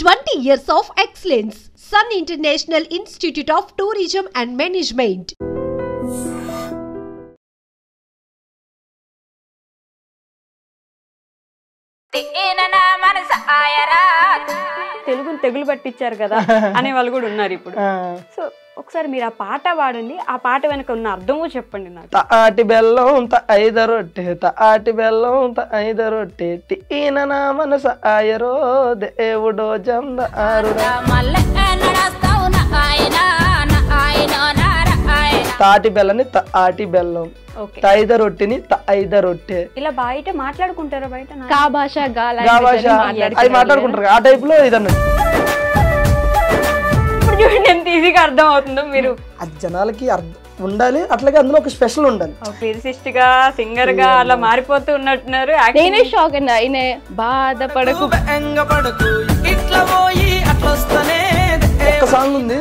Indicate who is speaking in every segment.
Speaker 1: 20 years of excellence. Sun International Institute of Tourism and Management.
Speaker 2: తెలుగుని తెగులు పట్టించారు కదా అనే వాళ్ళు కూడా ఉన్నారు ఇప్పుడు. సో ఒకసారి మీరు ఆ పాట పాడండి, ఆ పాట వెనక ఉన్న అర్థము చెప్పండి నాకు.
Speaker 3: తాటి బెల్లం ఐద రొట్టె తాటి బెల్లం ఐద రొట్టె ఈయన నా మనసు ఆయరో దేవుడో జందారుడా. తాటి బెల్లని తాటి బెల్లం, ఐద రొట్టెని ఐద రొట్టె.
Speaker 2: ఇలా బయట మాట్లాడుకుంటారా? బయట
Speaker 4: కా భాష
Speaker 3: అది మాట్లాడుకుంటారు ఆ టైప్ లో ఇదన్నట్టు.
Speaker 2: చూడండి ఎంత ఈజీగా అర్థం అవుతుందో. మీరు
Speaker 3: అది జనాలకి ఉండాలి, అట్లాగే అందులో ఒక స్పెషల్ ఉండాలి.
Speaker 2: లిరిసిస్ట్ గా సింగర్ గా అలా మారిపోతూ ఉన్నట్టున్నారు.
Speaker 4: నేనే షాక్ అండి. ఆయన బాధపడకు
Speaker 3: ఒక సాంగ్ ఉంది,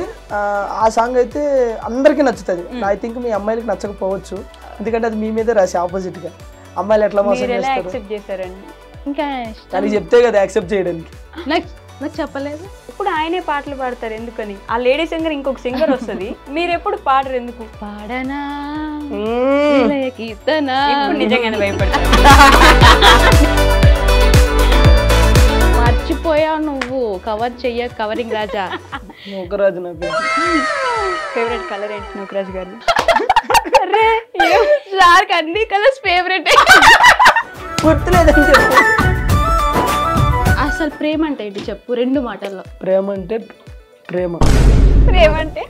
Speaker 3: ఆ సాంగ్ అయితే అందరికి నచ్చుతుంది. ఐ థింక్ మీ అమ్మాయిలకి నచ్చకపోవచ్చు, ఎందుకంటే అది మీ మీదే రాసి ఆపోజిట్ గా. అమ్మాయిలు ఎట్లా మోసం
Speaker 2: చేస్తారండి?
Speaker 4: ఇంకా
Speaker 3: అది చెప్తే కదా యాక్సెప్ట్ చేయడానికి.
Speaker 4: నాకు చెప్పలేదు.
Speaker 2: ఇప్పుడు ఆయనే పాటలు పాడతారు ఎందుకని? ఆ లేడీ సింగర్ ఇంకొక సింగర్ వస్తుంది, మీరు ఎప్పుడు పాడరు ఎందుకు?
Speaker 4: పాడనా
Speaker 2: నిజంగానే భయపడతారు.
Speaker 4: మర్చిపోయావు నువ్వు కవరింగ్ రాజా.
Speaker 3: నూకరాజు నా
Speaker 2: ఫేవరెట్ కలర్ ఏంటి నూకరాజు గారు?
Speaker 4: సార్కి అన్ని కలర్స్ ఫేవరెట్.
Speaker 3: గుర్తులేదని చెప్పు.
Speaker 4: అసలు ప్రేమ అంటే ఏంటి చెప్పు 2 మాటల్లో.
Speaker 3: ప్రేమ అంటే ప్రేమ,
Speaker 2: ప్రేమ అంటే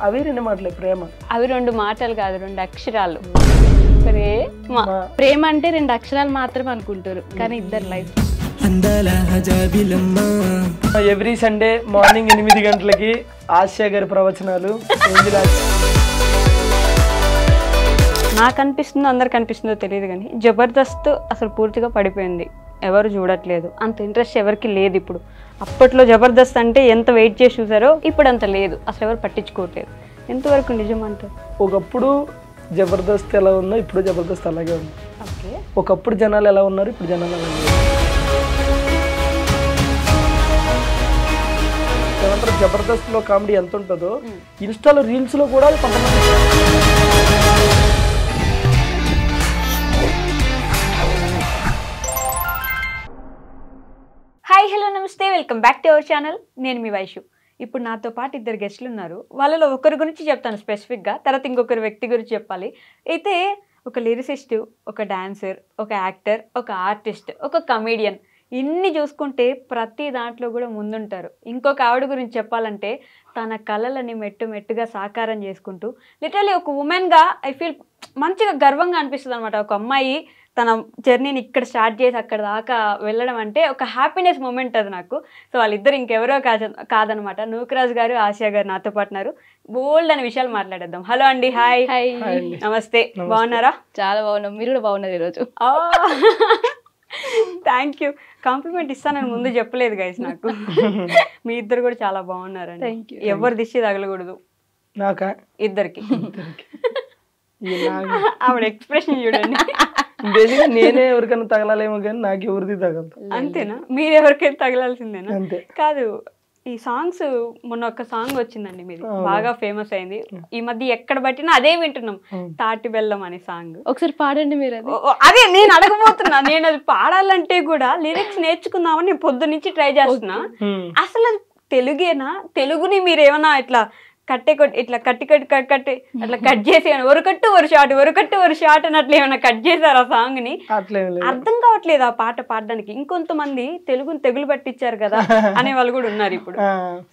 Speaker 3: అవి 2 మాటలే. ప్రేమ
Speaker 2: అవి 2 మాటలు కాదు, 2 అక్షరాలు.
Speaker 4: ప్రేమ అంటే 2 అక్షరాలు మాత్రమే అనుకుంటారు, కానీ ఇద్దరు లైఫ్.
Speaker 3: ఎవ్రీ సండే మార్నింగ్ 8 గంటలకి ఆసియా గారి ప్రవచనాలు.
Speaker 2: నాకు అనిపిస్తుందో అందరికి అనిపిస్తుందో తెలియదు కానీ జబర్దస్త్ అసలు పూర్తిగా పడిపోయింది, ఎవరు చూడట్లేదు, అంత ఇంట్రెస్ట్ ఎవరికి లేదు ఇప్పుడు. అప్పట్లో జబర్దస్త్ అంటే ఎంత వెయిట్ చేసి చూసారో ఇప్పుడు అంత లేదు, అసలు ఎవరు పట్టించుకోవట్లేదు. ఎంతవరకు నిజం అంటారు?
Speaker 3: ఒకప్పుడు జబర్దస్త్ ఎలా ఉందో ఇప్పుడు జబర్దస్త్ అలాగే ఉంది.
Speaker 2: ఓకే,
Speaker 3: ఒకప్పుడు జనాలు ఎలా ఉన్నారు, ఇప్పుడు జనాలు ఎలా ఉన్నారు. ఏమంటారు, జబర్దస్త్ లో కామెడీ ఎంత ఉంటుందో ఇన్స్టాలో రీల్స్ లో కూడా కొంతమంది.
Speaker 2: హాయ్ హలో నమస్తే, welcome back to our channel. నేను మీ వైషు. ఇప్పుడు నాతో పాటు 2 గెస్టులు ఉన్నారు. వాళ్ళలో ఒకరి గురించి చెప్తాను స్పెసిఫిక్గా, తర్వాత ఇంకొకరి వ్యక్తి గురించి చెప్పాలి. అయితే ఒక లిరిసిస్ట్, ఒక డాన్సర్, ఒక యాక్టర్, ఒక ఆర్టిస్ట్, ఒక కమీడియన్, ఇన్ని చూసుకుంటే ప్రతి దాంట్లో కూడా ముందుంటారు. ఇంకొక ఆవిడ గురించి చెప్పాలంటే తన కళలని మెట్టుగా సాకారం చేసుకుంటూ లిటరలీ ఒక ఉమెన్గా ఐ ఫీల్ మంచిగా గర్వంగా అనిపిస్తుంది అనమాట. ఒక అమ్మాయి తన జర్నీని ఇక్కడ స్టార్ట్ చేసి అక్కడ దాకా వెళ్ళడం అంటే ఒక హ్యాపీనెస్ మూమెంట్ అది నాకు. సో వాళ్ళిద్దరు ఇంకెవరో కాదనమాట. నూకరాజు గారు, ఆసియా గారు నాతో పాటున్నారు. బోల్డ్ అనే విషయాలు మాట్లాడేద్దాం. హలో అండి, హాయ్. నమస్తే, బాగున్నారా?
Speaker 4: చాలా బాగున్నాం, మీరు కూడా బాగున్నారు ఈరోజు.
Speaker 2: Thank you. కాంప్లిమెంట్ ఇస్తానని ముందు చెప్పలేదు గైస్ నాకు. మీ ఇద్దరు కూడా చాలా బాగున్నారండి. ఎవరు దిష్టి తగలకూడదు
Speaker 3: నాకా,
Speaker 2: ఇద్దరికి. ఆవిడ ఎక్స్ప్రెషన్ చూడండి.
Speaker 3: బేసిక్గా నేనే ఎవరికైనా తగలాలేమో కానీ నాకు ఎవరిది తగలదు.
Speaker 2: అంతేనా? మీరు ఎవరికైనా తగలాల్సిందేనా?
Speaker 3: అంతే.
Speaker 2: కాదు, ఈ సాంగ్స్ మొన్న ఒక సాంగ్ వచ్చిందండి మీది, బాగా ఫేమస్ అయింది. ఈ మధ్య ఎక్కడ పట్టినా అదే వింటున్నాం, తాటి బెల్లం అనే సాంగ్.
Speaker 4: ఒకసారి పాడండి మీరు.
Speaker 2: అదే నేను అడగబోతున్నా. నేను అది పాడాలంటే కూడా లిరిక్స్ నేర్చుకుందామని నేను పొద్దు నుంచి ట్రై చేస్తున్నా. అసలు అది తెలుగేనా? తెలుగుని మీరు ఏమన్నా ఇట్లా ఇట్లా కట్టి అట్లా కట్ చేసి ఒరకట్టు ఒక షాట్ అన్నట్లు ఏమైనా కట్ చేశారు ఆ సాంగ్ ని? అర్థం కావట్లేదు ఆ పాట పాడడానికి. ఇంకొంతమంది తెలుగుని తెగులు పట్టించారు కదా అనే వాళ్ళు కూడా ఉన్నారు ఇప్పుడు.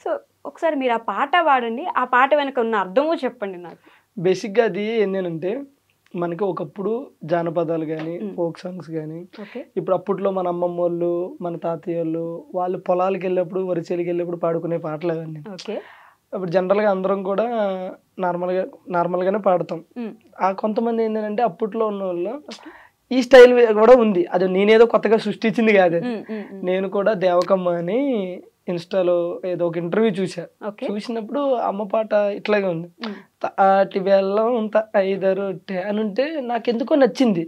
Speaker 2: సో ఒకసారి మీరు ఆ పాట పాడండి, ఆ పాట వెనక ఉన్న అర్థము చెప్పండి నాకు.
Speaker 3: బేసిక్ గా అది ఏంటంటే, మనకి ఒకప్పుడు జానపదాలు కానీ ఫోక్ సాంగ్స్ కానీ, ఇప్పుడు అప్పట్లో మన అమ్మమ్మ వాళ్ళు, మన తాతయ్య వాళ్ళు పొలాలకు వెళ్ళినప్పుడు, వరిచేలికి వెళ్ళినప్పుడు పాడుకునే పాటలు అవన్నీ. ఇప్పుడు జనరల్గా అందరం కూడా నార్మల్గానే పాడతాం. ఆ కొంతమంది ఏంటంటే అప్పట్లో ఉన్న వాళ్ళు ఈ స్టైల్ కూడా ఉంది. అది నేనేదో కొత్తగా సృష్టించింది కాదు. నేను కూడా దేవకమ్మ అని ఇన్స్టాలో ఏదో ఒక ఇంటర్వ్యూ చూసినప్పుడు అమ్మ పాట ఇట్లాగే ఉంది. తాటి బెల్లం ఐద రొట్టె అని ఉంటే నాకెందుకో నచ్చింది.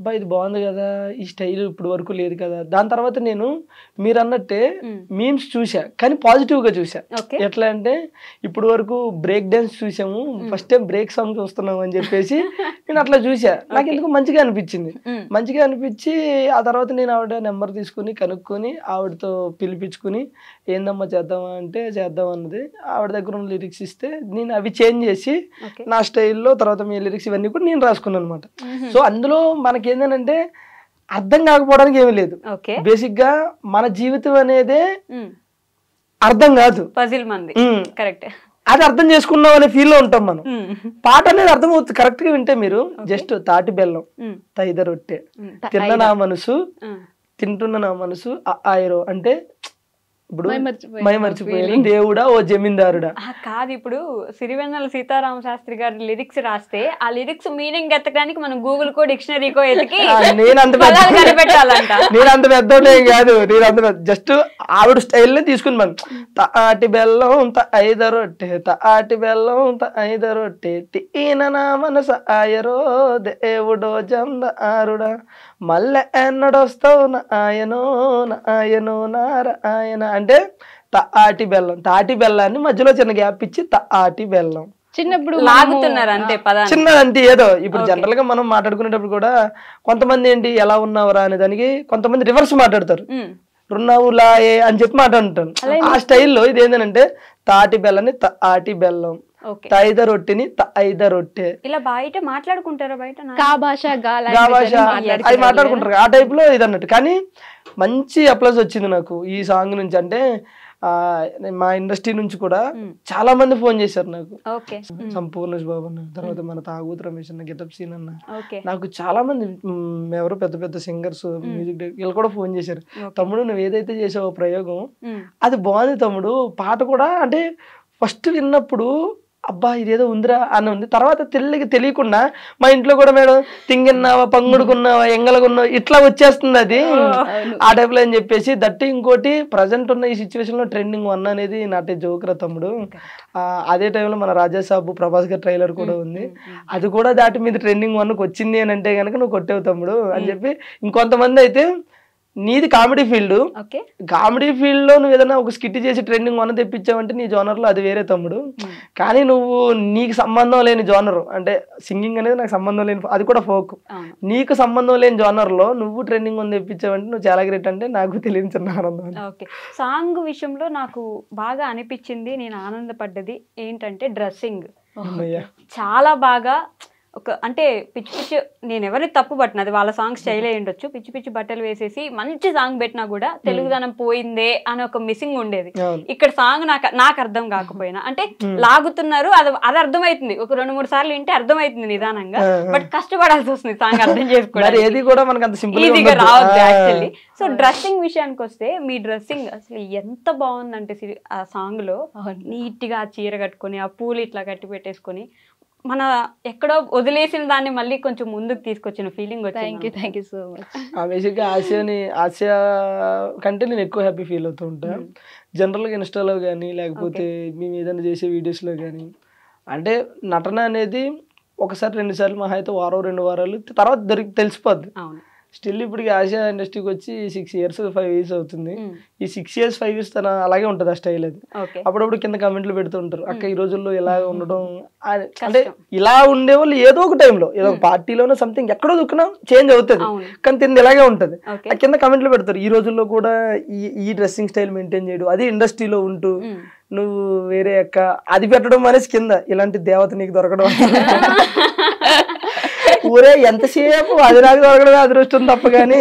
Speaker 3: బా ఇది బాగుంది కదా, ఈ స్టైల్ ఇప్పుడు వరకు లేదు కదా. దాని తర్వాత నేను మీరు అన్నట్టే మీమ్స్ చూసా, కానీ పాజిటివ్గా చూసా. ఎట్లా అంటే ఇప్పుడు వరకు బ్రేక్ డాన్స్ చూసాము, ఫస్ట్ టైం బ్రేక్ సాంగ్ చూస్తున్నాం అని చెప్పేసి నేను అట్లా చూసా. నాకు ఎందుకు మంచిగా అనిపించింది. మంచిగా అనిపించి ఆ తర్వాత నేను ఆవిడ నెంబర్ తీసుకుని కనుక్కొని ఆవిడతో పిలిపించుకుని ఏందమ్మా చేద్దామా అంటే చేద్దాం అన్నది. ఆవిడ దగ్గర ఉన్న లిరిక్స్ ఇస్తే నేను అవి చేంజ్ చేసి నా స్టైల్లో తర్వాత మీ లిరిక్స్ ఇవన్నీ కూడా నేను రాసుకున్నాను అనమాట. సో అందులో మనకి ఏంటంటే అర్థం కాకపోవడానికి ఏమీ లేదు. బేసిక్ గా మన జీవితం అనేదే అర్థం కాదు, అది అర్థం చేసుకున్నాం అనే ఫీల్ లో ఉంటాం మనం. పాట అనేది అర్థం అవుతుంది కరెక్ట్ గా వింటే. మీరు జస్ట్ తాటి బెల్లం తైద రొట్టె తిన్న నా మనసు తింటున్న నా మనసు ఆయిరో అంటే ఇప్పుడు మర్చిపోయాను దేవుడా ఓ జమీందారుడా
Speaker 2: కాదు. ఇప్పుడు సిరివెన్నెల సీతారామ శాస్త్రి గారి లిరిక్స్ రాస్తే ఆ లిరిక్స్ మీనింగ్ ఎత్తడానికి మనం గూగుల్ కో డిక్షనరీ కో ఎతికి
Speaker 3: నేను అంత పెద్దోడే కాదు. నేను అంత జస్ట్ ఆవిడ స్టైల్ తీసుకుని మనం తాటి బెల్లం ఐద రొట్టె తాటి బెల్లం ఐద రొట్టె తీన నా మనస ఆయరో దేవుడో జందారుడా మళ్ళీ ఎన్నడొస్తావు నా ఆయనో నారాయణ అంటే తాటి బెల్లం. తాటి బెల్లాన్ని మధ్యలో చిన్న గ్యాప్ ఇచ్చి తాటి బెల్లం
Speaker 2: చిన్నప్పుడు లాగుతున్నారు అంతే పదాన్ని.
Speaker 3: చిన్నదంటే ఏదో ఇప్పుడు జనరల్ గా మనం మాట్లాడుకునేటప్పుడు కూడా కొంతమంది ఏంటి ఎలా ఉన్నావురా అనే దానికి కొంతమంది రివర్స్ మాట్లాడతారు, రున్నావు లాయే అని చెప్పి మాట్లాడుతాను. ఆ స్టైల్లో ఇది ఏంటంటే తాటి బెల్లని తాటి బెల్లం, తైద రొట్టెని తైద రొట్టె.
Speaker 2: ఇలా బయట మాట్లాడుకుంటారా? బయట
Speaker 3: అది మాట్లాడుకుంటారు ఆ టైప్ లో ఇది అన్నట్టు. కానీ మంచి అప్లాస్ వచ్చింది నాకు ఈ సాంగ్ నుంచి. అంటే మా ఇండస్ట్రీ నుంచి కూడా చాలా మంది ఫోన్ చేశారు నాకు. సంపూర్ణ బాబు అన్న, తర్వాత మన తాగుతు రమేష్ అన్న, గెటప్ సీన్ అన్న, నాకు చాలా మంది ఎవరు పెద్ద పెద్ద సింగర్స్ మ్యూజిక్ డైరెక్టర్ వీళ్ళు కూడా ఫోన్ చేశారు. తమ్ముడు నువ్వు ఏదైతే చేసావో ప్రయోగం అది బాగుంది తమ్ముడు. పాట కూడా అంటే ఫస్ట్ విన్నప్పుడు అబ్బా ఇదేదో ఉందిరా అని ఉంది. తర్వాత తెలియకుండా మా ఇంట్లో కూడా మేడం తింగిన్నావా పంగుడుకున్నావా ఎంగలకున్నావా ఇట్లా వచ్చేస్తుంది అది ఆ టైప్ లో అని చెప్పేసి. దట్టి ఇంకోటి ప్రజెంట్ ఉన్న ఈ సిచ్యువేషన్ లో ట్రెండింగ్ 1 అనేది నాటే జోకురా తమ్ముడు. అదే టైంలో మన రాజాసాబు ప్రభాస్ గారి ట్రైలర్ కూడా ఉంది, అది కూడా దాటి మీద ట్రెండింగ్ 1కి వచ్చింది అని అంటే కనుక నువ్వు కొట్టేవు తమ్ముడు అని చెప్పి. ఇంకొంతమంది అయితే నీది కామెడీ ఫీల్డ్, కామెడీ ఫీల్డ్ లో నువ్వు ఏదైనా ఒక స్కిట్ చేసి ట్రెండింగ్ 1 తెప్పించావంటే నీ జోనర్ లో అది వేరే తమ్ముడు. కానీ నువ్వు నీకు సంబంధం లేని జోనర్ అంటే సింగింగ్ అనేది నాకు సంబంధం లేని, అది కూడా ఫోక్, నీకు సంబంధం లేని జోనర్ లో నువ్వు ట్రెండింగ్ 1 తెప్పించావంటే నువ్వు చాలా గ్రేట్. అంటే నాకు తెలియని చిన్న ఆనందం.
Speaker 2: సాంగ్ విషయంలో నాకు బాగా అనిపించింది, నేను ఆనందపడ్డది ఏంటంటే డ్రెస్సింగ్ చాలా బాగా అంటే పిచ్చి పిచ్చి, నేను ఎవరిని తప్పు పట్టిన అది వాళ్ళ సాంగ్ స్టైల్ అయి ఉండొచ్చు, పిచ్చి పిచ్చి బట్టలు వేసేసి మంచి సాంగ్ పెట్టినా కూడా తెలుగుదనం పోయిందే అని ఒక మిస్సింగ్ ఉండేది. ఇక్కడ సాంగ్ నాకు అర్థం కాకపోయినా అంటే లాగుతున్నారు, అది అర్థమవుతుంది, ఒక 2-3 సార్లు వింటే అర్థమవుతుంది నిదానంగా, బట్ కష్టపడాల్సి వస్తుంది సాంగ్ అర్థం చేసుకోవడానికి, ఈజీగా రావద్దు యాక్చువల్లీ. సో డ్రెస్సింగ్ విషయానికి వస్తే మీ డ్రెస్సింగ్ అసలు ఎంత బాగుందంటే ఆ సాంగ్ లో నీట్ గా చీర కట్టుకొని ఆ పూలు ఇట్లా కట్టి పెట్టేసుకొని మన ఎక్కడో వదిలేసిన దాన్ని మళ్ళీ కొంచెం ముందుకు తీసుకొచ్చిన ఫీలింగ్ వచ్చింది.
Speaker 4: Thank you so much.
Speaker 3: బేసిక్గా ఆసియా కంటే నేను ఎక్కువ హ్యాపీ ఫీల్ అవుతూ ఉంటాను. జనరల్గా ఇన్స్టాలో కానీ లేకపోతే మేము ఏదైనా చేసే వీడియోస్లో కానీ అంటే నటన అనేది ఒకసారి 2 సార్లు మహా అయితే వారం 2 వారాలు తర్వాత తెలిసిపోద్ది. స్టిల్ ఇప్పటికి ఆసియా ఇండస్ట్రీకి వచ్చి 6 years 5 years అవుతుంది. ఈ 6 years 5 years తన అలాగే ఉంటుంది ఆ స్టైల్. అది అప్పుడప్పుడు కింద కమెంట్లు పెడుతూ ఉంటారు, అక్క ఈ రోజుల్లో ఇలా ఉండడం అంటే ఇలా ఉండేవాళ్ళు ఏదో ఒక టైంలో ఏదో ఒక పార్టీలోనో సంథింగ్ ఎక్కడో దుక్కున చేంజ్ అవుతుంది, కానీ తింది ఇలాగే ఉంటుంది. ఆ కింద కమెంట్లు పెడతారు ఈ రోజుల్లో కూడా ఈ డ్రెస్సింగ్ స్టైల్ మెయింటైన్ చేయడం, అది ఇండస్ట్రీలో ఉంటూ నువ్వు వేరే అక్క అది పెట్టడం అనేసి కింద ఇలాంటి దేవత నీకు దొరకడం ఊరే ఎంతసేపు అది నాకు దొరకడమే అదృష్టం తప్ప కానీ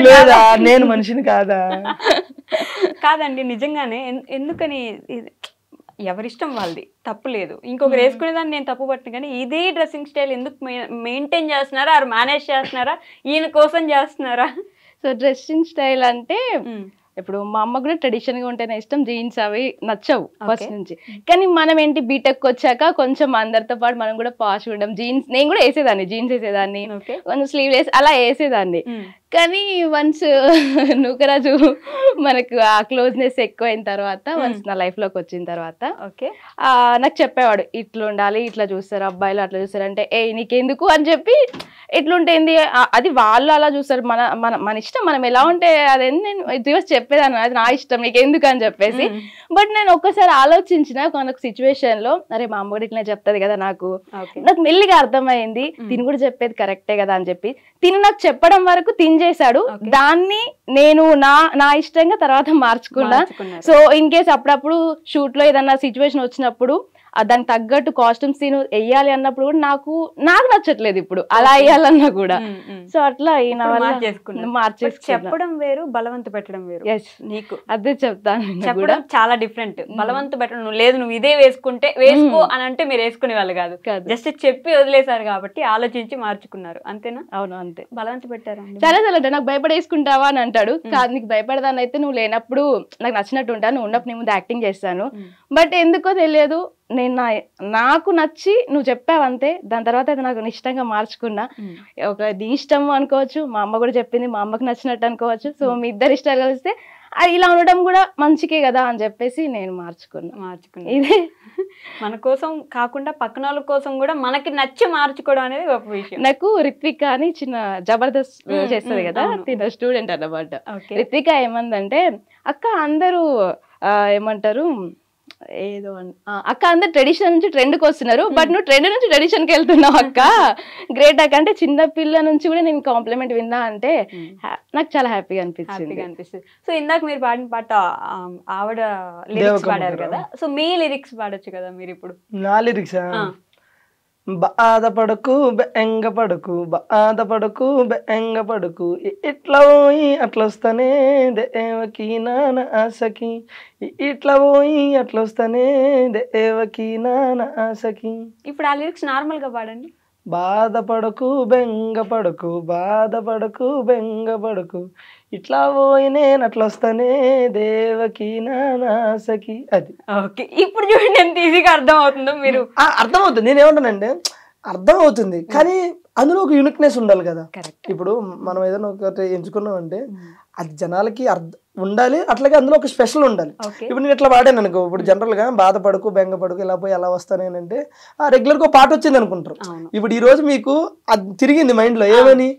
Speaker 3: లేదా నేను మనిషిని కాదండి.
Speaker 2: నిజంగానే ఎందుకని ఎవరిష్టం వాళ్ళది, తప్పు లేదు. ఇంకొకరు వేసుకునే దాన్ని నేను తప్పు పట్టిన, కానీ ఇదే డ్రెస్సింగ్ స్టైల్ ఎందుకు మెయింటైన్ చేస్తున్నారా, ఆరు మేనేజ్ చేస్తున్నారా, ఈయన కోసం చేస్తున్నారా?
Speaker 4: సో డ్రెస్సింగ్ స్టైల్ అంటే ఇప్పుడు మా అమ్మ కూడా ట్రెడిషన్ గా ఉంటేనే ఇష్టం, జీన్స్ అవి నచ్చవు ఫస్ట్ నుంచి. కానీ మనం ఏంటి బీటెక్ వచ్చాక కొంచెం అందరితో పాటు మనం కూడా పాష్ ఉండడం, జీన్స్ నేను కూడా వేసేదాన్ని, జీన్స్ వేసేదాన్ని, కొంచెం స్లీవ్లెస్ అలా వేసేదాన్ని. కానీ వన్స్ నూకరాజు మనకు ఆ క్లోజ్నెస్ ఎక్కువైన తర్వాత వన్స్ నా లైఫ్ లోకి వచ్చిన తర్వాత
Speaker 2: ఓకే
Speaker 4: నాకు చెప్పేవాడు ఇట్లా ఉండాలి, ఇట్లా చూస్తారు అబ్బాయిలు, అట్లా చూస్తారు అంటే ఏ నీకెందుకు అని చెప్పి ఎట్లుంటేంది అది వాళ్ళు అలా చూస్తారు, మన మన మన ఇష్టం, మనం ఎలా ఉంటే అదేంటి నేను రివర్స్ చెప్పేదాన్ని, అది నా ఇష్టం నీకెందుకు అని చెప్పేసి. బట్ నేను ఒక్కసారి ఆలోచించిన ఒక సిచ్యువేషన్ లో అరే మా అమ్మ కూడా ఇట్లా చెప్తుంది కదా, నాకు మెల్లిగా అర్థమైంది తిని కూడా చెప్పేది కరెక్టే కదా అని చెప్పి తిని నాకు చెప్పడం వరకు తిని చేశాడు. దాన్ని నేను నా ఇష్టంగా తర్వాత మార్చుకున్నా. సో ఇన్ కేస్ అప్పుడప్పుడు షూట్ లో ఏదన్నా సిచ్యువేషన్ వచ్చినప్పుడు దానికి తగ్గట్టు కాస్ట్యూమ్స్ సీన్ వెయ్యాలి అన్నప్పుడు కూడా నాకు నచ్చట్లేదు ఇప్పుడు అలా వేయాలన్నా కూడా. సో అట్లా
Speaker 2: చెప్పడం వేరు, బలవంత పెట్టడం వేరు.
Speaker 4: నీకు అదే చెప్తాను,
Speaker 2: చెప్పడం చాలా డిఫరెంట్. బలవంత పెట్టడం లేదు నువ్వు ఇదే వేసుకో అని అంటే మీరు వేసుకునే వాళ్ళు కాదు, జస్ట్ చెప్పి వదిలేసారు కాబట్టి ఆలోచించి మార్చుకున్నారు, అంతేనా?
Speaker 4: అవును అంతే.
Speaker 2: బలవంత పెట్టారు
Speaker 4: చాలా అంటే నాకు భయపడేసుకుంటావా అని అంటాడు. కాదు నీకు భయపడదాని అయితే నువ్వు లేనప్పుడు నాకు నచ్చినట్టు ఉంటాను, నువ్వు ఉన్నప్పుడు నీ ముందు యాక్టింగ్ చేస్తాను. బట్ ఎందుకో తెలియదు నేను నాకు నచ్చి నువ్వు చెప్పావంతే, దాని తర్వాత అది నాకు ఇష్టంగా మార్చుకున్నా. ఒక నీ ఇష్టం అనుకోవచ్చు, మా అమ్మ కూడా చెప్పింది, మా అమ్మకి నచ్చినట్టు అనుకోవచ్చు. సో మీ ఇద్దరు ఇష్టాలు కలిస్తే ఇలా ఉండడం కూడా మంచికే కదా అని చెప్పేసి నేను మార్చుకున్నా. ఇదే
Speaker 2: మన కోసం కాకుండా పక్కన వాళ్ళ కోసం కూడా మనకి నచ్చి మార్చుకోవడం అనేది గొప్ప విషయం.
Speaker 4: నాకు రిత్విక అని చిన్న జబర్దస్త్ చేస్తుంది కదా, తిన స్టూడెంట్ అన్నమాట. రిత్విక ఏమందంటే అక్క అందరూ ఏమంటారు ఏదో అక్క అందరు ట్రెడిషన్ నుంచి ట్రెండ్ కి వస్తున్నారు, బట్ నువ్వు ట్రెండ్ నుంచి ట్రెడిషన్ కి వెళ్తున్నావు అక్క, గ్రేట్ అక్క. అంటే చిన్న పిల్ల నుంచి కూడా నేను కాంప్లిమెంట్ విన్నా అంటే నాకు చాలా హ్యాపీగా అనిపిస్తుంది.
Speaker 2: సో ఇందాక మీరు పాడిన పాట ఆవిడ లిరిక్స్ పాడారు కదా, సో మీ లిరిక్స్ పాడొచ్చు కదా మీరు ఇప్పుడు.
Speaker 3: నా లిరిక్స్ బాధపడకు బెంగపడకు, బాధపడకు బెంగపడకు, ఇట్లా పోయి అట్లా వస్తానే దేవకి నాన్న ఆశకి, ఇట్లా పోయి అట్లా వస్తానే దేవకి నాన్న ఆశకి.
Speaker 2: ఇప్పుడు ఆ లిరిక్స్ నార్మల్ గా పాడండి.
Speaker 3: బాధపడకు బెంగపడకు, బాధపడకు బెంగపడకు, ఇట్లా పోయి నేను అట్లా వస్తానే దేవకి నానాసకి. అది
Speaker 2: ఓకే. ఇప్పుడు చూడండి ఎంత ఈజీగా అర్థం అవుతుందో. మీరు
Speaker 3: అర్థమవుతుంది, నేనేమంటానంటే అర్థమవుతుంది కానీ అందులో ఒక యూనిక్నెస్ ఉండాలి కదా. ఇప్పుడు మనం ఏదైనా ఒకటి ఎంచుకున్నాం అంటే అది జనాలకి ఉండాలి, అట్లాగే అందులో ఒక స్పెషల్ ఉండాలి. ఇప్పుడు నేను ఇట్లా పాడాను అనుకో, ఇప్పుడు జనరల్ గా బాధపడకు బెంగపడకు ఇలా పోయి ఎలా వస్తానేనంటే రెగ్యులర్ గా పాట వచ్చింది అనుకుంటారు. ఇప్పుడు ఈ రోజు మీకు అది తిరిగింది మైండ్ లో, ఏమని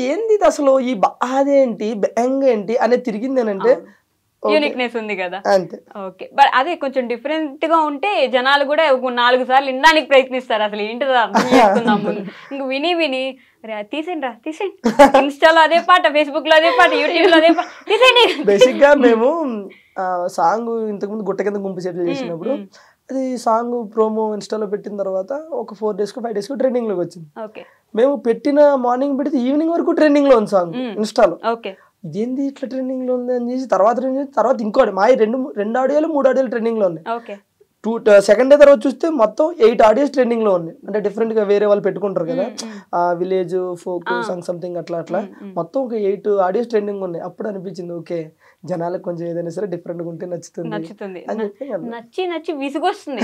Speaker 3: ఏంది అసలు ఈ బాధేంటి బెంగ ఏంటి అనేది తిరిగింది అని అంటే
Speaker 2: యూనిక్నెస్ ఉంది కదా,
Speaker 3: అంతే.
Speaker 2: ఓకే. బట్ అదే కొంచెం డిఫరెంట్ గా ఉంటే జనాలు కూడా 4 సార్లు వినడానికి ప్రయత్నిస్తారు, అసలు ఏంటిదో అర్థం చేసుకుందాము. ఇంక విని తీసేయండి ఇన్స్టాలో అదే పాట, ఫేస్బుక్ లో అదే పాట, యూట్యూబ్ లో అదే పాట, తీసేయండి.
Speaker 3: బేసిక్ గా మేము సాంగ్ ఇంతకుముందు గుట్ట కింద గుంపు సెట్లు చేసినప్పుడు అది సాంగ్ ప్రోమో ఇన్స్టాలో పెట్టిన తర్వాత ఒక 4 days 5 days ట్రెండింగ్ లోకి వచ్చింది. మేము పెట్టిన మార్నింగ్ పెడితే ఈవినింగ్ వరకు ట్రెండింగ్ లో ఉంది సాంగ్ ఇన్స్టాలో. ఇదేంది ఇట్లా ట్రెండింగ్ లో ఉంది అని చేసి తర్వాత ఇంకోటి మా 2 ఆడియోలు 3 ఆడియోలు ట్రెండింగ్ లో ఉన్నాయి. సెకండ్ డే తర్వాత చూస్తే మొత్తం 8 ఆడియోస్ ట్రెండింగ్ లో ఉన్నాయి. అంటే డిఫరెంట్ గా వేరే వాళ్ళు పెట్టుకుంటారు కదా, విలేజ్ ఫోక్ సాంగ్ సంథింగ్ అట్లా మొత్తం ఒక 8 ఆడియోస్ ట్రెండింగ్ ఉన్నాయి. అప్పుడు అనిపించింది ఓకే జనాలకు కొంచెం ఏదైనా సరే డిఫరెంట్ గా ఉంటే నచ్చుతుంది.
Speaker 2: నచ్చి విసుగొస్తుంది.